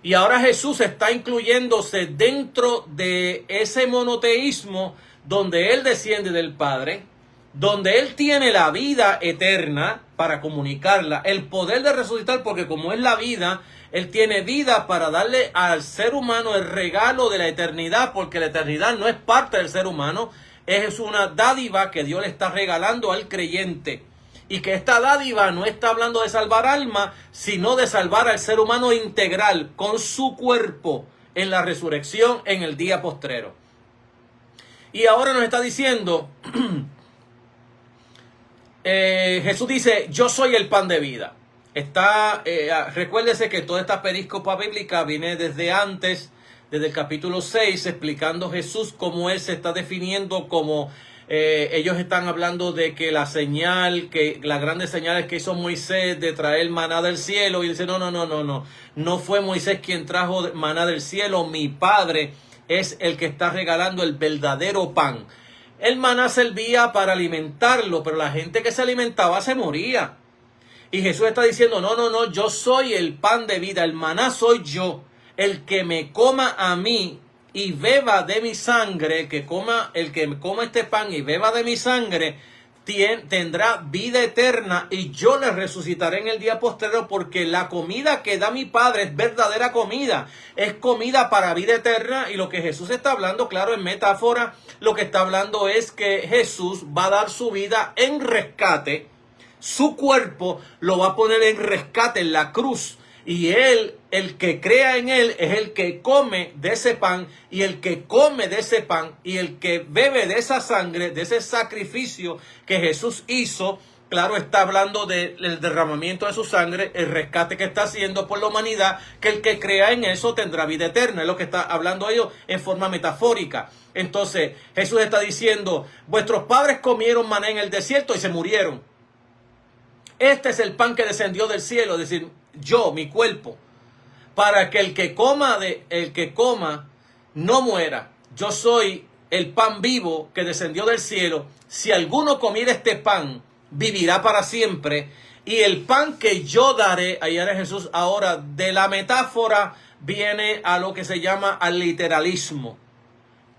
Y ahora Jesús está incluyéndose dentro de ese monoteísmo donde Él desciende del Padre, donde Él tiene la vida eterna para comunicarla, el poder de resucitar, porque como es la vida, Él tiene vida para darle al ser humano el regalo de la eternidad, porque la eternidad no es parte del ser humano, es una dádiva que Dios le está regalando al creyente. Y que esta dádiva no está hablando de salvar alma, sino de salvar al ser humano integral, con su cuerpo, en la resurrección, en el día postrero. Y ahora nos está diciendo, Jesús dice, yo soy el pan de vida. Recuérdese que toda esta perícopa bíblica viene desde antes, desde el capítulo 6, explicando Jesús cómo Él se está definiendo como... ellos están hablando de que las grandes señales que hizo Moisés de traer maná del cielo, y dice no fue Moisés quien trajo maná del cielo, mi Padre es el que está regalando el verdadero pan. El maná servía para alimentarlo, pero la gente que se alimentaba se moría. Y Jesús está diciendo, no, yo soy el pan de vida, el maná soy yo, el que me coma a mí y beba de mi sangre, el que coma este pan y beba de mi sangre, tendrá vida eterna, y yo le resucitaré en el día postrero, porque la comida que da mi Padre es verdadera comida, es comida para vida eterna. Y lo que Jesús está hablando, claro, en metáfora, lo que está hablando es que Jesús va a dar su vida en rescate, su cuerpo lo va a poner en rescate en la cruz. Y Él, el que crea en Él, es el que come de ese pan, y el que come de ese pan, y el que bebe de esa sangre, de ese sacrificio que Jesús hizo, claro, está hablando del derramamiento de su sangre, el rescate que está haciendo por la humanidad, que el que crea en eso tendrá vida eterna. Es lo que está hablando ellos en forma metafórica. Entonces, Jesús está diciendo, vuestros padres comieron maná en el desierto y se murieron. Este es el pan que descendió del cielo, es decir, yo, mi cuerpo, para que el que coma no muera. Yo soy el pan vivo que descendió del cielo. Si alguno comiera este pan, vivirá para siempre. Y el pan que yo daré, ahí era Jesús ahora, de la metáfora viene a lo que se llama al literalismo.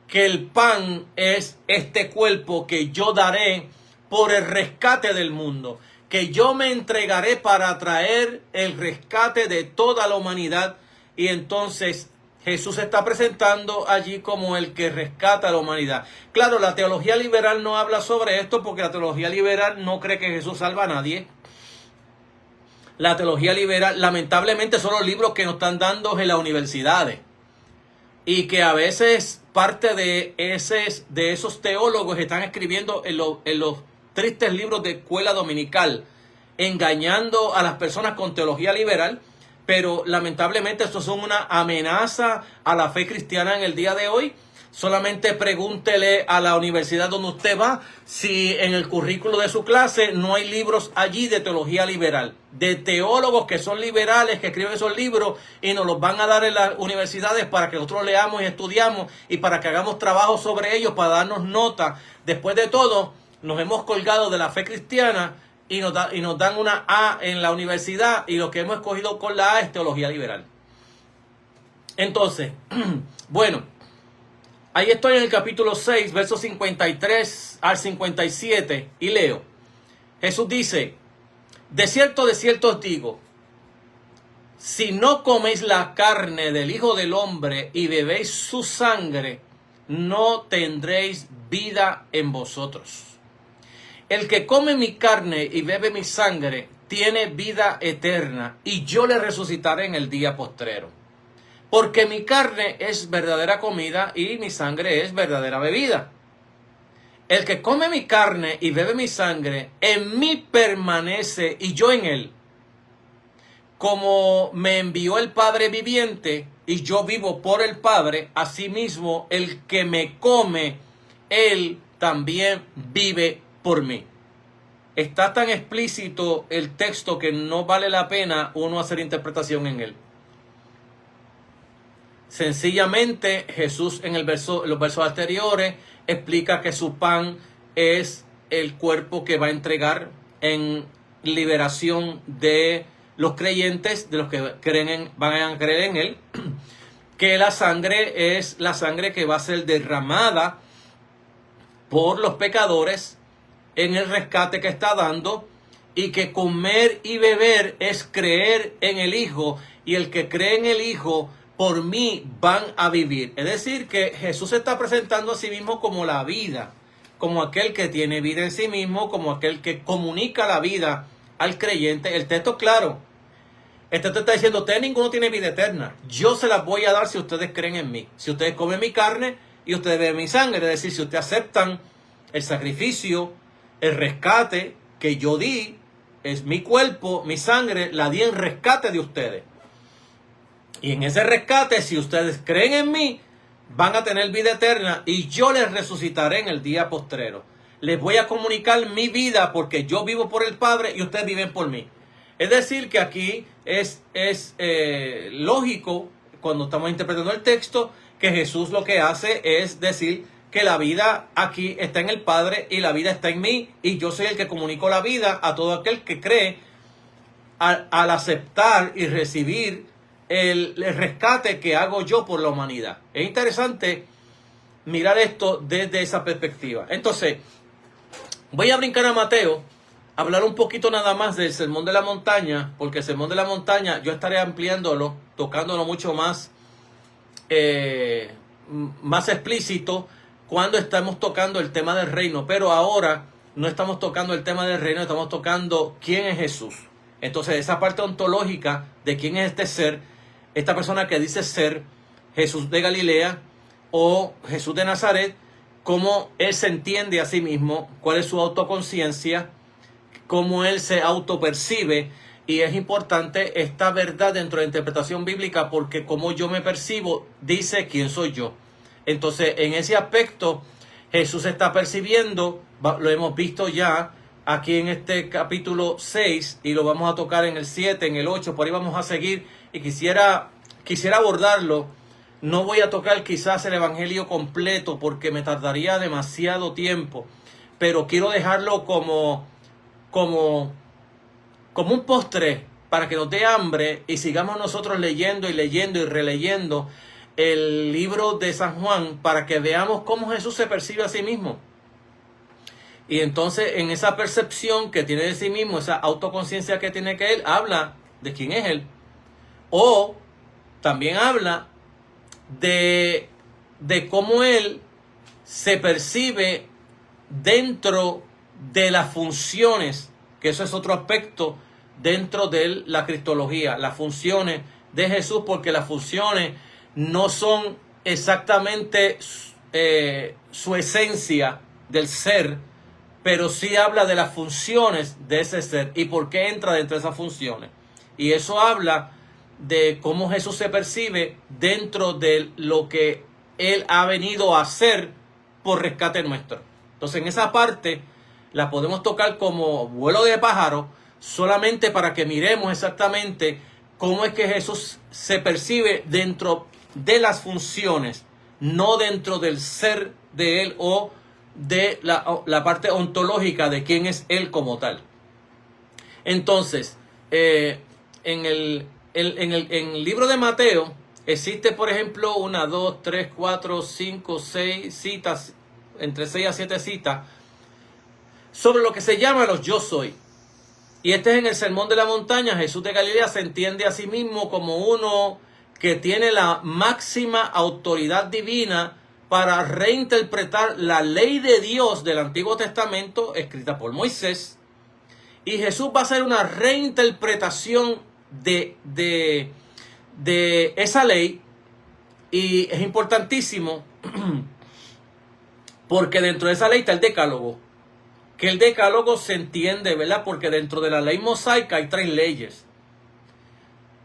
Que el pan es este cuerpo que yo daré por el rescate del mundo, que yo me entregaré para traer el rescate de toda la humanidad. Y entonces Jesús se está presentando allí como el que rescata a la humanidad. Claro, la teología liberal no habla sobre esto, porque la teología liberal no cree que Jesús salva a nadie. La teología liberal, lamentablemente, son los libros que nos están dando en las universidades, y que a veces parte de esos teólogos están escribiendo en los tristes libros de escuela dominical, engañando a las personas con teología liberal. Pero lamentablemente estos son una amenaza a la fe cristiana en el día de hoy, Solamente pregúntele a la universidad donde usted va si en el currículo de su clase no hay libros allí de teología liberal, de teólogos que son liberales, que escriben esos libros y nos los van a dar en las universidades para que nosotros leamos y estudiamos y para que hagamos trabajo sobre ellos, para darnos nota. Después de todo, nos hemos colgado de la fe cristiana y nos dan una A en la universidad y lo que hemos escogido con la A es teología liberal. Entonces, bueno, ahí estoy en el capítulo 6, versos 53 al 57 y leo. Jesús dice, de cierto os digo, si no coméis la carne del Hijo del Hombre y bebéis su sangre, no tendréis vida en vosotros. El que come mi carne y bebe mi sangre tiene vida eterna, y yo le resucitaré en el día postrero. Porque mi carne es verdadera comida y mi sangre es verdadera bebida. El que come mi carne y bebe mi sangre, en mí permanece y yo en él. Como me envió el Padre viviente y yo vivo por el Padre, asimismo el que me come, él también vive por mí. Está tan explícito el texto que no vale la pena uno hacer interpretación en él. Sencillamente Jesús en los versos anteriores explica que su pan es el cuerpo que va a entregar en liberación de los creyentes, de los que van a creer en él, que la sangre es la sangre que va a ser derramada por los pecadores en el rescate que está dando, y que comer y beber es creer en el Hijo, y el que cree en el Hijo por mí van a vivir. Es decir, que Jesús se está presentando a sí mismo como la vida, como aquel que tiene vida en sí mismo, como aquel que comunica la vida al creyente. El texto es claro. El texto está diciendo, ustedes ninguno tiene vida eterna. Yo se las voy a dar si ustedes creen en mí. Si ustedes comen mi carne y ustedes beben mi sangre. Es decir, si ustedes aceptan el sacrificio, el rescate que yo di, es mi cuerpo, mi sangre, la di en rescate de ustedes. Y en ese rescate, si ustedes creen en mí, van a tener vida eterna y yo les resucitaré en el día postrero. Les voy a comunicar mi vida porque yo vivo por el Padre y ustedes viven por mí. Es decir, que aquí es lógico, cuando estamos interpretando el texto, que Jesús lo que hace es decir que la vida aquí está en el Padre y la vida está en mí, y yo soy el que comunico la vida a todo aquel que cree al aceptar y recibir el rescate que hago yo por la humanidad. Es interesante mirar esto desde esa perspectiva. Entonces, voy a brincar a Mateo, hablar un poquito nada más del Sermón de la Montaña, porque el Sermón de la Montaña yo estaré ampliándolo, tocándolo mucho más, más explícito cuando estamos tocando el tema del reino. Pero ahora no estamos tocando el tema del reino, estamos tocando quién es Jesús. Entonces, esa parte ontológica de quién es este ser, esta persona que dice ser Jesús de Galilea o Jesús de Nazaret, cómo él se entiende a sí mismo, cuál es su autoconciencia, cómo él se autopercibe. Y es importante esta verdad dentro de la interpretación bíblica, porque como yo me percibo dice quién soy yo. Entonces, en ese aspecto Jesús está percibiendo, lo hemos visto ya aquí en este capítulo 6 y lo vamos a tocar en el 7, en el 8, por ahí vamos a seguir. Y quisiera abordarlo. No voy a tocar quizás el evangelio completo porque me tardaría demasiado tiempo, pero quiero dejarlo como un postre para que nos dé hambre y sigamos nosotros leyendo y releyendo el libro de San Juan, para que veamos cómo Jesús se percibe a sí mismo. Y entonces, en esa percepción que tiene de sí mismo, esa autoconciencia que tiene que él, habla de quién es él. O también habla de cómo él se percibe dentro de las funciones, que eso es otro aspecto dentro de la cristología, las funciones de Jesús, porque las funciones no son exactamente su esencia del ser, pero sí habla de las funciones de ese ser y por qué entra dentro de esas funciones. Y eso habla de cómo Jesús se percibe dentro de lo que Él ha venido a hacer por rescate nuestro. Entonces, en esa parte la podemos tocar como vuelo de pájaro, solamente para que miremos exactamente cómo es que Jesús se percibe dentro de las funciones, no dentro del ser de Él o de la parte ontológica de quién es Él como tal. Entonces, en el libro de Mateo existe, por ejemplo, 1, 2, 3, 4, 5, 6 citas, entre 6 a 7 citas, sobre lo que se llama los yo soy. Y este es en el Sermón de la Montaña. Jesús de Galilea se entiende a sí mismo como uno que tiene la máxima autoridad divina para reinterpretar la ley de Dios del Antiguo Testamento escrita por Moisés. Y Jesús va a hacer una reinterpretación de esa ley. Y es importantísimo porque dentro de esa ley está el decálogo. Que el decálogo se entiende, ¿verdad? Porque dentro de la ley mosaica hay 3 leyes.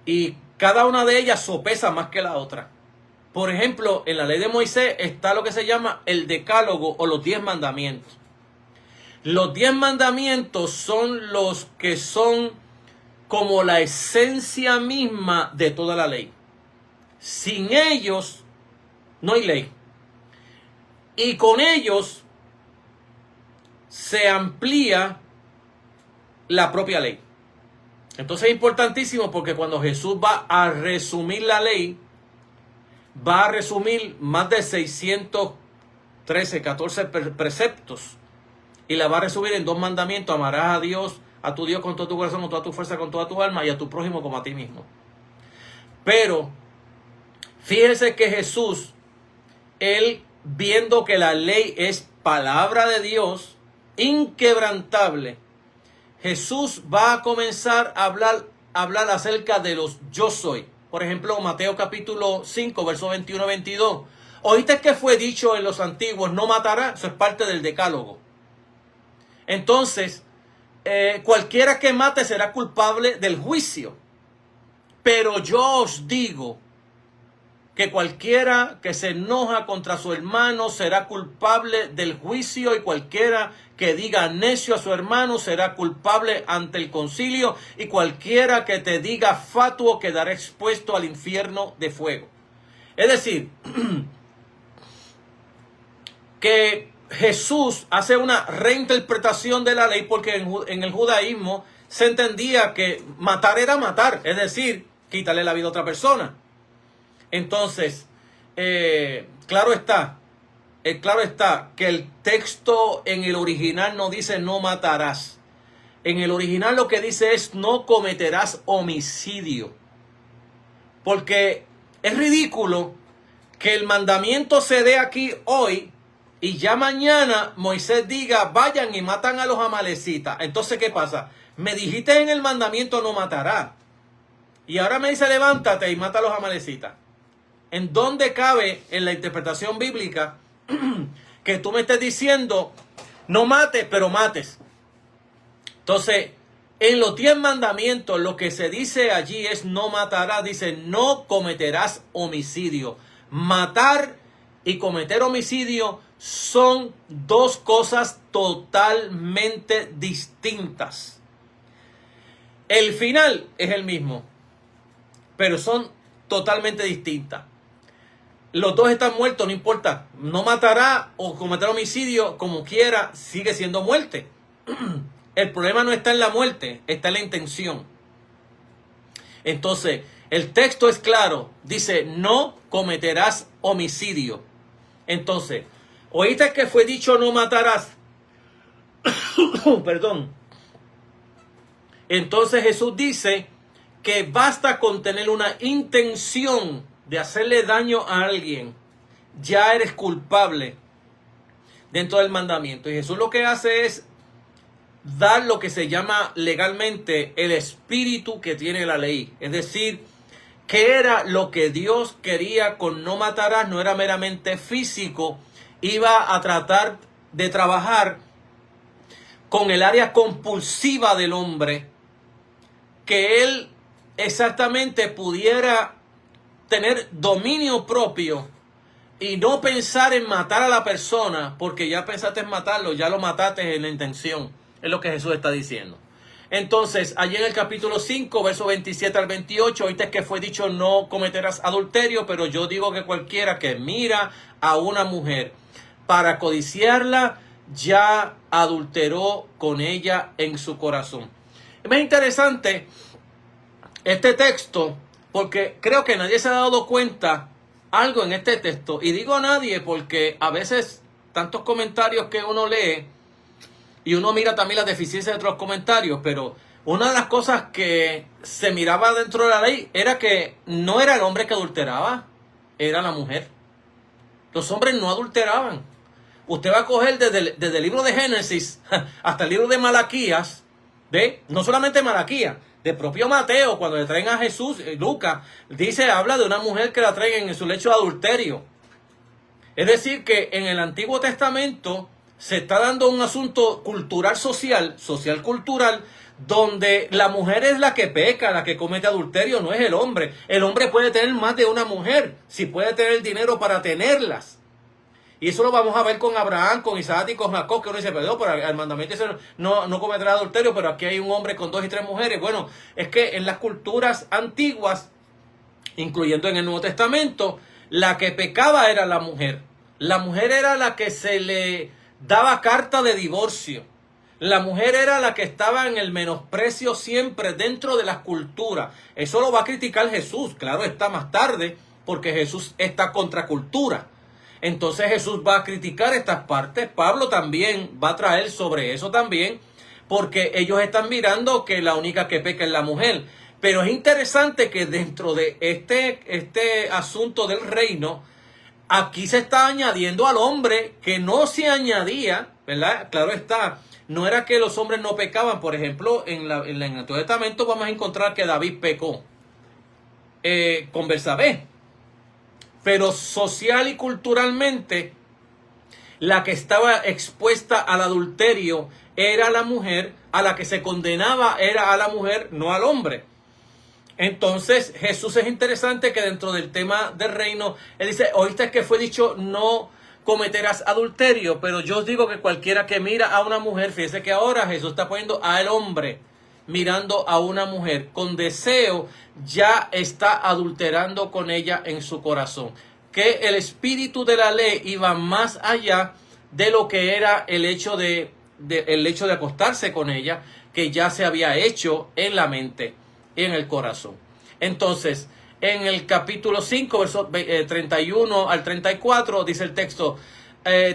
Y cada una de ellas sopesa más que la otra. Por ejemplo, en la ley de Moisés está lo que se llama el decálogo o los 10 mandamientos. Los 10 mandamientos son los que son como la esencia misma de toda la ley. Sin ellos no hay ley. Y con ellos se amplía la propia ley. Entonces es importantísimo porque cuando Jesús va a resumir la ley, va a resumir más de 613, 14 preceptos y la va a resumir en 2 mandamientos: amarás a Dios, a tu Dios con todo tu corazón, con toda tu fuerza, con toda tu alma, y a tu prójimo como a ti mismo. Pero fíjese que Jesús, él viendo que la ley es palabra de Dios inquebrantable, Jesús va a comenzar a hablar acerca de los yo soy. Por ejemplo, Mateo capítulo 5, versos 21 y 22. ¿Oíste que fue dicho en los antiguos, no matarás? Eso es parte del decálogo. Entonces, cualquiera que mate será culpable del juicio. Pero yo os digo que cualquiera que se enoja contra su hermano será culpable del juicio, y cualquiera que diga necio a su hermano será culpable ante el concilio, y cualquiera que te diga fatuo quedará expuesto al infierno de fuego. Es decir, que Jesús hace una reinterpretación de la ley, porque en el judaísmo se entendía que matar era matar, es decir, quitarle la vida a otra persona. Entonces, claro está que el texto en el original no dice no matarás. En el original lo que dice es no cometerás homicidio. Porque es ridículo que el mandamiento se dé aquí hoy y ya mañana Moisés diga vayan y matan a los amalecitas. Entonces, ¿qué pasa? Me dijiste en el mandamiento no matarás, y ahora me dice levántate y mata a los amalecitas. ¿En dónde cabe en la interpretación bíblica que tú me estés diciendo no mates, pero mates? Entonces, en los 10 mandamientos lo que se dice allí es no matarás, dice no cometerás homicidio. Matar y cometer homicidio son 2 cosas totalmente distintas. El final es el mismo, pero son totalmente distintas. Los 2 están muertos, no importa. No matará o cometer homicidio, como quiera, sigue siendo muerte. El problema no está en la muerte, está en la intención. Entonces, el texto es claro. Dice, no cometerás homicidio. Entonces, ¿oíste que fue dicho no matarás? Perdón. Entonces Jesús dice que basta con tener una intención de hacerle daño a alguien, ya eres culpable dentro del mandamiento. Y Jesús lo que hace es dar lo que se llama legalmente el espíritu que tiene la ley. Es decir, ¿qué era lo que Dios quería con no matarás? No era meramente físico, iba a tratar de trabajar con el área compulsiva del hombre, que él exactamente pudiera tener dominio propio y no pensar en matar a la persona, porque ya pensaste en matarlo, ya lo mataste en la intención. Es lo que Jesús está diciendo. Entonces, allí en el capítulo 5, verso 27 al 28, oíste que fue dicho, no cometerás adulterio, pero yo digo que cualquiera que mira a una mujer para codiciarla, ya adulteró con ella en su corazón. Es interesante este texto, porque creo que nadie se ha dado cuenta algo en este texto. Y digo nadie porque a veces tantos comentarios que uno lee y uno mira también las deficiencias de otros comentarios, pero una de las cosas que se miraba dentro de la ley era que no era el hombre que adulteraba, era la mujer. Los hombres no adulteraban. Usted va a coger desde el libro de Génesis hasta el libro de Malaquías, no solamente Malaquías, de propio Mateo, cuando le traen a Jesús, Lucas, habla de una mujer que la traen en su lecho de adulterio. Es decir, que en el Antiguo Testamento se está dando un asunto cultural, social cultural, donde la mujer es la que peca, la que comete adulterio, no es el hombre. El hombre puede tener más de una mujer, si puede tener el dinero para tenerlas. Y eso lo vamos a ver con Abraham, con Isaac y con Jacob, que uno dice, pero el mandamiento dice no cometerá adulterio, pero aquí hay un hombre con 2 y 3 mujeres. Bueno, es que en las culturas antiguas, incluyendo en el Nuevo Testamento, la que pecaba era la mujer. La mujer era la que se le daba carta de divorcio. La mujer era la que estaba en el menosprecio siempre dentro de las culturas. Eso lo va a criticar Jesús, claro está, más tarde, porque Jesús está contra cultura. Entonces Jesús va a criticar estas partes. Pablo también va a traer sobre eso también, porque ellos están mirando que la única que peca es la mujer. Pero es interesante que dentro de este asunto del reino, aquí se está añadiendo al hombre que no se añadía, ¿verdad? Claro está, no era que los hombres no pecaban. Por ejemplo, en el Antiguo Testamento vamos a encontrar que David pecó con Betsabé. Pero social y culturalmente, la que estaba expuesta al adulterio era la mujer, a la que se condenaba era a la mujer, no al hombre. Entonces, Jesús es interesante que dentro del tema del reino, él dice, oíste que fue dicho, no cometerás adulterio, pero yo os digo que cualquiera que mira a una mujer, fíjese que ahora Jesús está poniendo al hombre mirando a una mujer con deseo, ya está adulterando con ella en su corazón. Que el espíritu de la ley iba más allá de lo que era el hecho de acostarse con ella, que ya se había hecho en la mente y en el corazón. Entonces, en el capítulo 5, versos 31 al 34, dice el texto,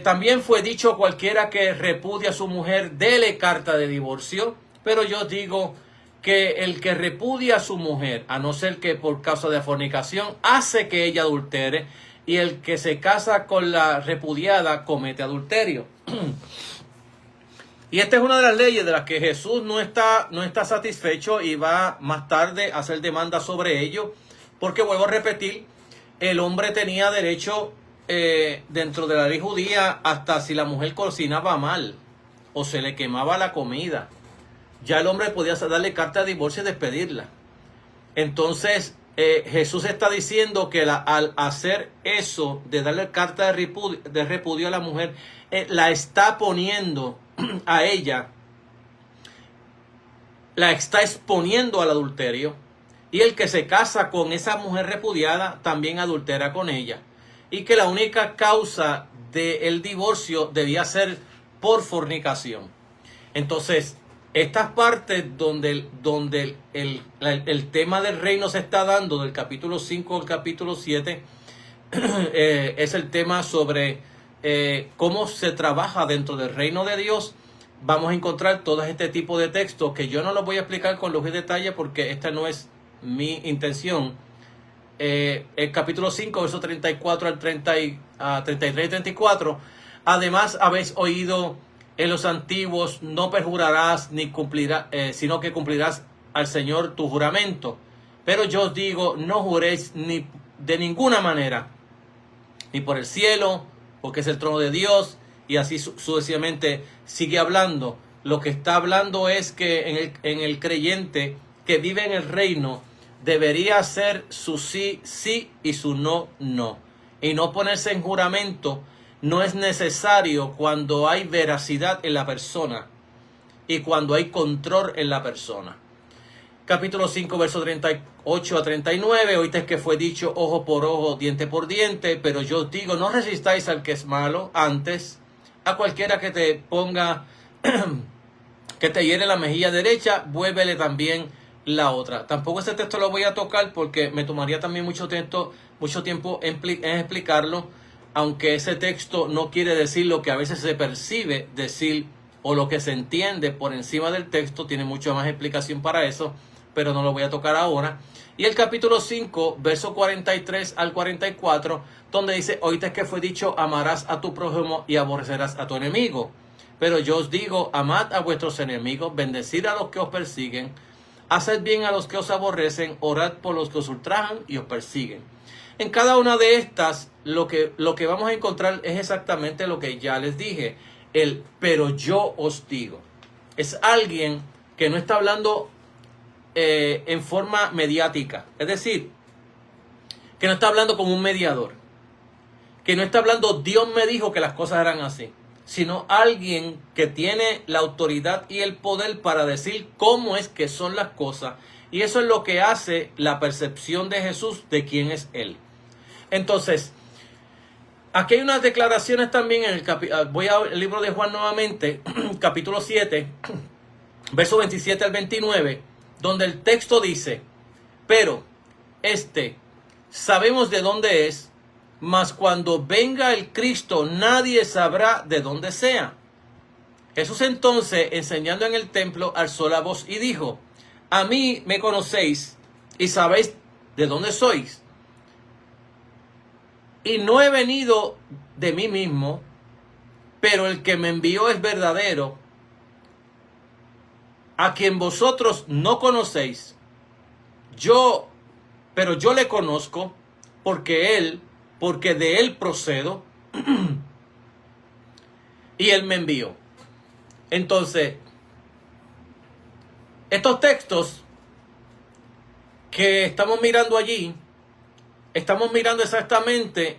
también fue dicho, cualquiera que repudia a su mujer, dele carta de divorcio. Pero yo digo que el que repudia a su mujer, a no ser que por causa de fornicación, hace que ella adultere, y el que se casa con la repudiada comete adulterio. Y esta es una de las leyes de las que Jesús no está satisfecho y va más tarde a hacer demanda sobre ello, porque vuelvo a repetir, el hombre tenía derecho dentro de la ley judía hasta si la mujer cocinaba mal o se le quemaba la comida. Ya el hombre podía darle carta de divorcio y despedirla. Entonces, Jesús está diciendo que al hacer eso, de darle carta de repudio a la mujer, la está poniendo a ella, la está exponiendo al adulterio. Y el que se casa con esa mujer repudiada también adultera con ella. Y que la única causa del divorcio debía ser por fornicación. Entonces, estas partes donde el tema del reino se está dando, del capítulo 5 al capítulo 7, es el tema sobre cómo se trabaja dentro del reino de Dios. Vamos a encontrar todo este tipo de textos que yo no los voy a explicar con lujo y detalle porque esta no es mi intención. El capítulo 5, versos 34 al 33 y 34. Además, habéis oído en los antiguos, no perjurarás ni cumplirás, sino que cumplirás al Señor tu juramento. Pero yo os digo, no juréis ni de ninguna manera, ni por el cielo, porque es el trono de Dios, y así sucesivamente sigue hablando. Lo que está hablando es que en el creyente que vive en el reino debería ser su sí, sí y su no, no. y no ponerse en juramento no es necesario cuando hay veracidad en la persona y cuando hay control en la persona. Capítulo 5, verso 38 a 39. Oíste que fue dicho ojo por ojo, diente por diente, pero yo os digo, no resistáis al que es malo, antes a cualquiera que te ponga, que te hiere la mejilla derecha, vuélvele también la otra. Tampoco ese texto lo voy a tocar porque me tomaría también mucho tiempo en explicarlo, aunque ese texto no quiere decir lo que a veces se percibe decir o lo que se entiende por encima del texto. Tiene mucho más explicación para eso, pero no lo voy a tocar ahora. Y el capítulo 5, verso 43 al 44, donde dice, oíste que fue dicho, amarás a tu prójimo y aborrecerás a tu enemigo. Pero yo os digo, amad a vuestros enemigos, bendecid a los que os persiguen, haced bien a los que os aborrecen, orad por los que os ultrajan y os persiguen. En cada una de estas, lo que vamos a encontrar es exactamente lo que ya les dije. El pero yo os digo. Es alguien que no está hablando en forma mediática. Es decir, que no está hablando como un mediador. Que no está hablando Dios me dijo que las cosas eran así. Sino alguien que tiene la autoridad y el poder para decir cómo es que son las cosas. Y eso es lo que hace la percepción de Jesús de quién es Él. Entonces, aquí hay unas declaraciones también en voy al libro de Juan nuevamente, capítulo 7, verso 27 al 29, donde el texto dice, pero sabemos de dónde es, mas cuando venga el Cristo nadie sabrá de dónde sea. Jesús entonces, enseñando en el templo, alzó la voz y dijo, a mí me conocéis y sabéis de dónde sois. Y no he venido de mí mismo, pero el que me envió es verdadero, a quien vosotros no conocéis. Pero yo le conozco, porque de él procedo, y él me envió. Entonces, estos textos que estamos mirando allí, estamos mirando exactamente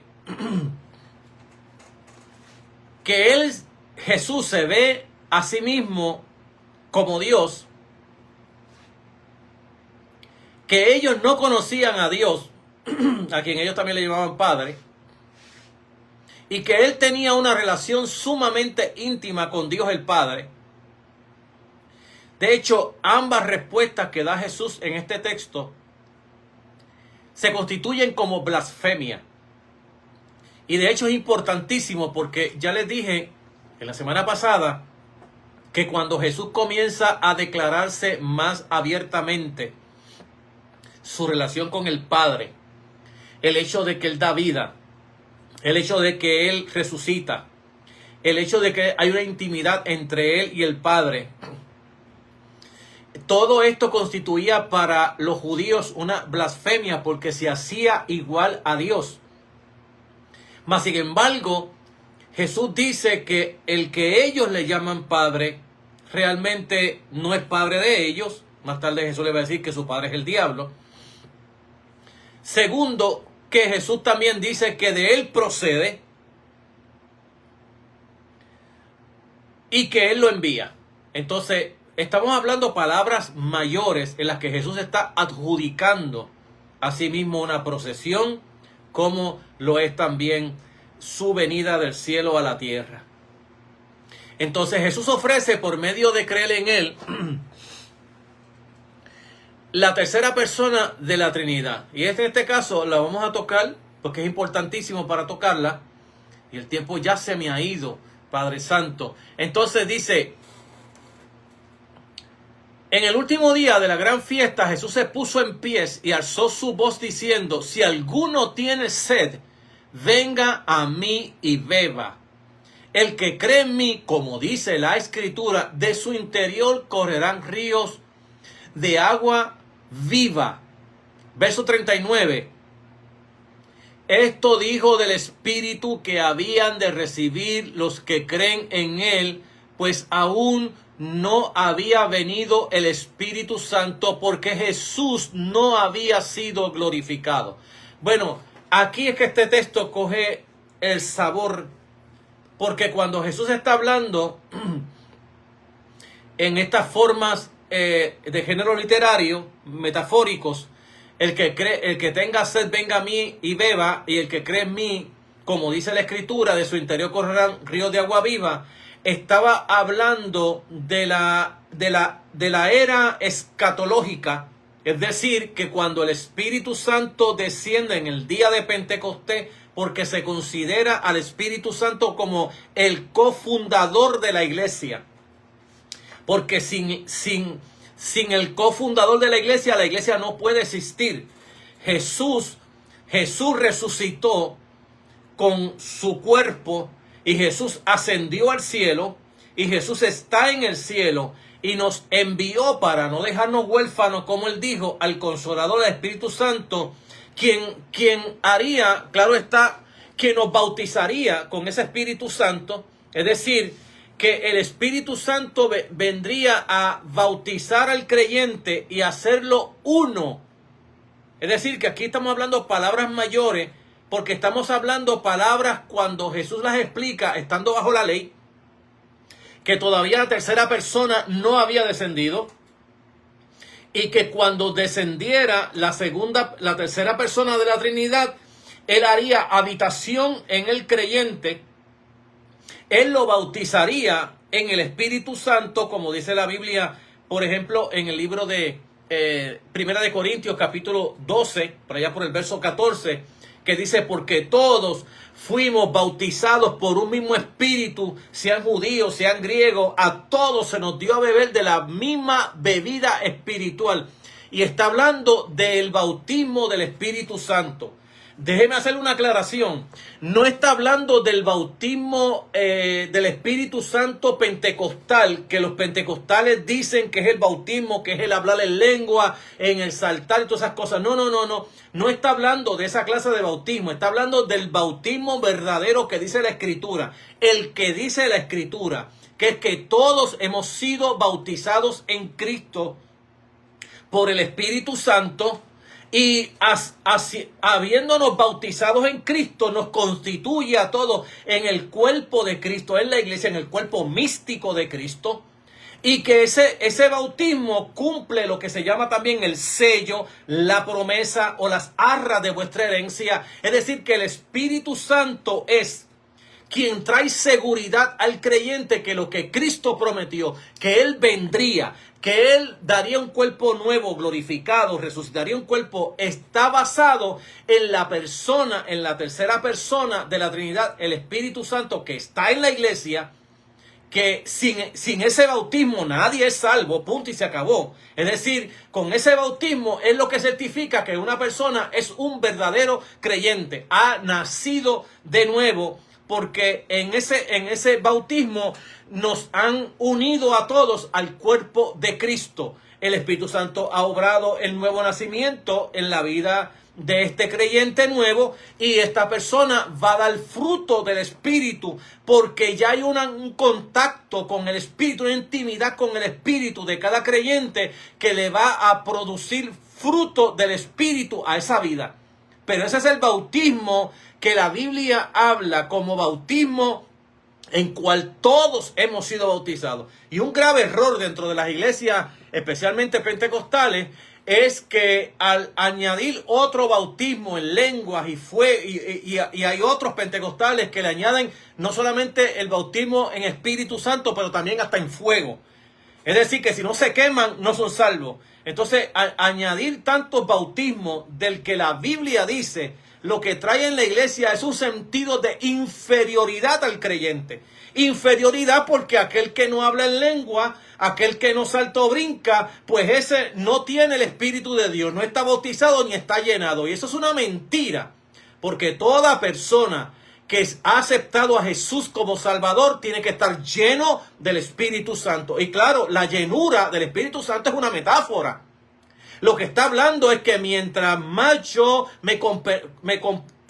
que Jesús se ve a sí mismo como Dios, que ellos no conocían a Dios, a quien ellos también le llamaban Padre, y que Él tenía una relación sumamente íntima con Dios el Padre. De hecho, ambas respuestas que da Jesús en este texto se constituyen como blasfemia. Y de hecho es importantísimo porque ya les dije en la semana pasada que cuando Jesús comienza a declararse más abiertamente su relación con el Padre, el hecho de que Él da vida, el hecho de que Él resucita, el hecho de que hay una intimidad entre Él y el Padre, todo esto constituía para los judíos una blasfemia porque se hacía igual a Dios. Mas sin embargo, Jesús dice que el que ellos le llaman Padre realmente no es Padre de ellos. Más tarde Jesús le va a decir que su padre es el diablo. Segundo, que Jesús también dice que de Él procede y que Él lo envía. Entonces, estamos hablando palabras mayores en las que Jesús está adjudicando a sí mismo una procesión, como lo es también su venida del cielo a la tierra. Entonces Jesús ofrece, por medio de creer en Él, la tercera persona de la Trinidad. Y en este caso la vamos a tocar porque es importantísimo para tocarla. Y el tiempo ya se me ha ido, Padre Santo. Entonces dice, en el último día de la gran fiesta, Jesús se puso en pies y alzó su voz diciendo, si alguno tiene sed, venga a mí y beba. El que cree en mí, como dice la Escritura, de su interior correrán ríos de agua viva. Verso 39. Esto dijo del Espíritu que habían de recibir los que creen en Él, pues aún no había venido el Espíritu Santo porque Jesús no había sido glorificado. Bueno, aquí es que este texto coge el sabor, porque cuando Jesús está hablando en estas formas de género literario, metafóricos, el que tenga sed venga a mí y beba, y el que cree en mí, como dice la Escritura, de su interior correrán ríos de agua viva, estaba hablando de la era escatológica, es decir, que cuando el Espíritu Santo desciende en el día de Pentecostés, porque se considera al Espíritu Santo como el cofundador de la iglesia. Porque sin el cofundador de la iglesia no puede existir. Jesús resucitó con su cuerpo y Jesús ascendió al cielo y Jesús está en el cielo y nos envió para no dejarnos huérfanos, como él dijo, al Consolador, al Espíritu Santo, quien haría, claro está, que nos bautizaría con ese Espíritu Santo, es decir, que el Espíritu Santo vendría a bautizar al creyente y hacerlo uno. Es decir, que aquí estamos hablando palabras mayores, porque estamos hablando palabras cuando Jesús las explica, estando bajo la ley, que todavía la tercera persona no había descendido, y que cuando descendiera la tercera persona de la Trinidad, él haría habitación en el creyente. Él lo bautizaría en el Espíritu Santo, como dice la Biblia, por ejemplo, en el libro de Primera de Corintios, capítulo 12, por allá por el verso 14, que dice, porque todos fuimos bautizados por un mismo Espíritu, sean judíos, sean griegos, a todos se nos dio a beber de la misma bebida espiritual. Y está hablando del bautismo del Espíritu Santo. Déjeme hacerle una aclaración. No está hablando del bautismo del Espíritu Santo pentecostal, que los pentecostales dicen que es el bautismo, que es el hablar en lengua, en el saltar y todas esas cosas. No. No está hablando de esa clase de bautismo. Está hablando del bautismo verdadero que dice la Escritura. El que dice la Escritura, que es que todos hemos sido bautizados en Cristo por el Espíritu Santo. Y habiéndonos bautizados en Cristo, nos constituye a todos en el cuerpo de Cristo, en la iglesia, en el cuerpo místico de Cristo. Y que ese bautismo cumple lo que se llama también el sello, la promesa o las arras de vuestra herencia. Es decir, que el Espíritu Santo es quien trae seguridad al creyente que lo que Cristo prometió, que Él vendría, que Él daría un cuerpo nuevo, glorificado, resucitaría un cuerpo, está basado en la persona, en la tercera persona de la Trinidad, el Espíritu Santo, que está en la iglesia, que sin ese bautismo nadie es salvo, punto y se acabó. Es decir, con ese bautismo es lo que certifica que una persona es un verdadero creyente, ha nacido de nuevo, porque en ese bautismo nos han unido a todos al cuerpo de Cristo. El Espíritu Santo ha obrado el nuevo nacimiento en la vida de este creyente nuevo, y esta persona va a dar fruto del Espíritu, porque ya hay un contacto con el Espíritu, una intimidad con el Espíritu de cada creyente que le va a producir fruto del Espíritu a esa vida. Pero ese es el bautismo que la Biblia habla como bautismo en cual todos hemos sido bautizados. Y un grave error dentro de las iglesias, especialmente pentecostales, es que al añadir otro bautismo en lenguas y hay otros pentecostales que le añaden no solamente el bautismo en Espíritu Santo, pero también hasta en fuego. Es decir, que si no se queman, no son salvos. Entonces, añadir tantos bautismos del que la Biblia dice, lo que trae en la iglesia es un sentido de inferioridad al creyente. Inferioridad porque aquel que no habla en lengua, aquel que no salta o brinca, pues ese no tiene el Espíritu de Dios, no está bautizado ni está llenado. Y eso es una mentira, porque toda persona que ha aceptado a Jesús como Salvador tiene que estar lleno del Espíritu Santo. Y claro, la llenura del Espíritu Santo es una metáfora. Lo que está hablando es que mientras más yo me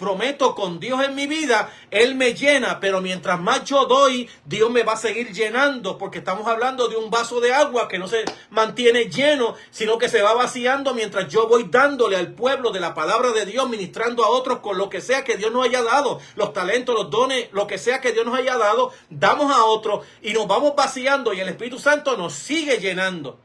prometo con Dios en mi vida, Él me llena, pero mientras más yo doy, Dios me va a seguir llenando, porque estamos hablando de un vaso de agua que no se mantiene lleno, sino que se va vaciando mientras yo voy dándole al pueblo de la palabra de Dios, ministrando a otros con lo que sea que Dios nos haya dado, los talentos, los dones, lo que sea que Dios nos haya dado, damos a otros y nos vamos vaciando y el Espíritu Santo nos sigue llenando.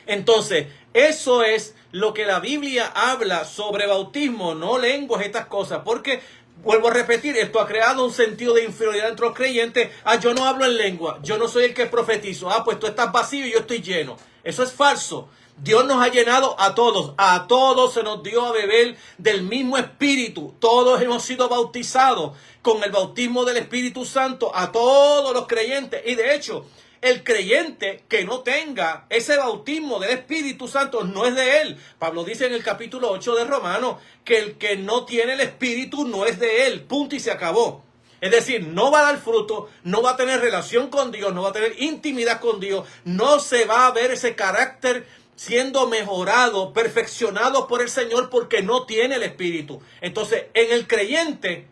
Entonces, eso es lo que la Biblia habla sobre bautismo, no lenguas, estas cosas, porque, vuelvo a repetir, esto ha creado un sentido de inferioridad entre los creyentes. Yo no hablo en lengua, yo no soy el que profetizo, pues tú estás vacío y yo estoy lleno. Eso es falso. Dios nos ha llenado a todos se nos dio a beber del mismo Espíritu, todos hemos sido bautizados con el bautismo del Espíritu Santo, a todos los creyentes, y de hecho, el creyente que no tenga ese bautismo del Espíritu Santo no es de él. Pablo dice en el capítulo 8 de Romanos que el que no tiene el Espíritu no es de él. Punto y se acabó. Es decir, no va a dar fruto, no va a tener relación con Dios, no va a tener intimidad con Dios, no se va a ver ese carácter siendo mejorado, perfeccionado por el Señor porque no tiene el Espíritu. Entonces, en el creyente,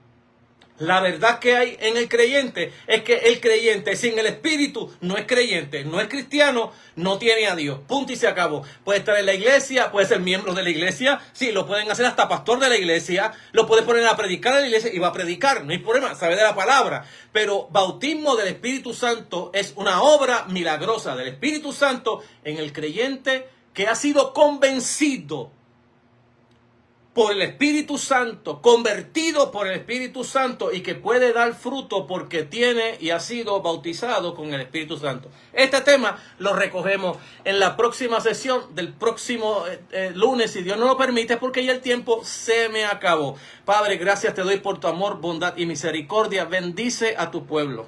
la verdad que hay en el creyente es que el creyente sin el Espíritu no es creyente, no es cristiano, no tiene a Dios. Punto y se acabó. Puede estar en la iglesia, puede ser miembro de la iglesia, sí, lo pueden hacer hasta pastor de la iglesia, lo puede poner a predicar en la iglesia y va a predicar, no hay problema, sabe de la palabra. Pero bautismo del Espíritu Santo es una obra milagrosa del Espíritu Santo en el creyente que ha sido convencido por el Espíritu Santo, convertido por el Espíritu Santo y que puede dar fruto porque tiene y ha sido bautizado con el Espíritu Santo. Este tema lo recogemos en la próxima sesión del próximo lunes, si Dios no lo permite, porque ya el tiempo se me acabó. Padre, gracias te doy por tu amor, bondad y misericordia. Bendice a tu pueblo.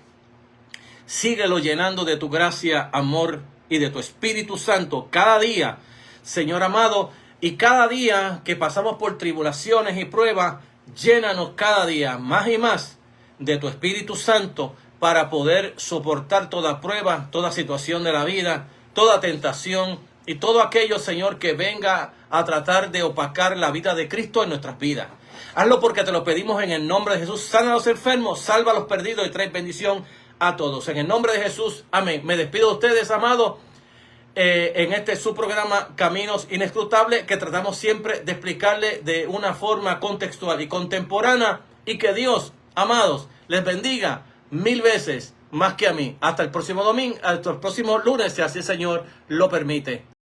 Síguelo llenando de tu gracia, amor y de tu Espíritu Santo cada día, Señor amado. Y cada día que pasamos por tribulaciones y pruebas, llénanos cada día más y más de tu Espíritu Santo para poder soportar toda prueba, toda situación de la vida, toda tentación y todo aquello, Señor, que venga a tratar de opacar la vida de Cristo en nuestras vidas. Hazlo porque te lo pedimos en el nombre de Jesús. Sana a los enfermos, salva a los perdidos y trae bendición a todos. En el nombre de Jesús, amén. Me despido de ustedes, amados. En este su programa Caminos Inescrutables, que tratamos siempre de explicarle de una forma contextual y contemporánea, y que Dios, amados, les bendiga 1000 veces más que a mí. Hasta el próximo domingo, hasta el próximo lunes, si así el Señor lo permite.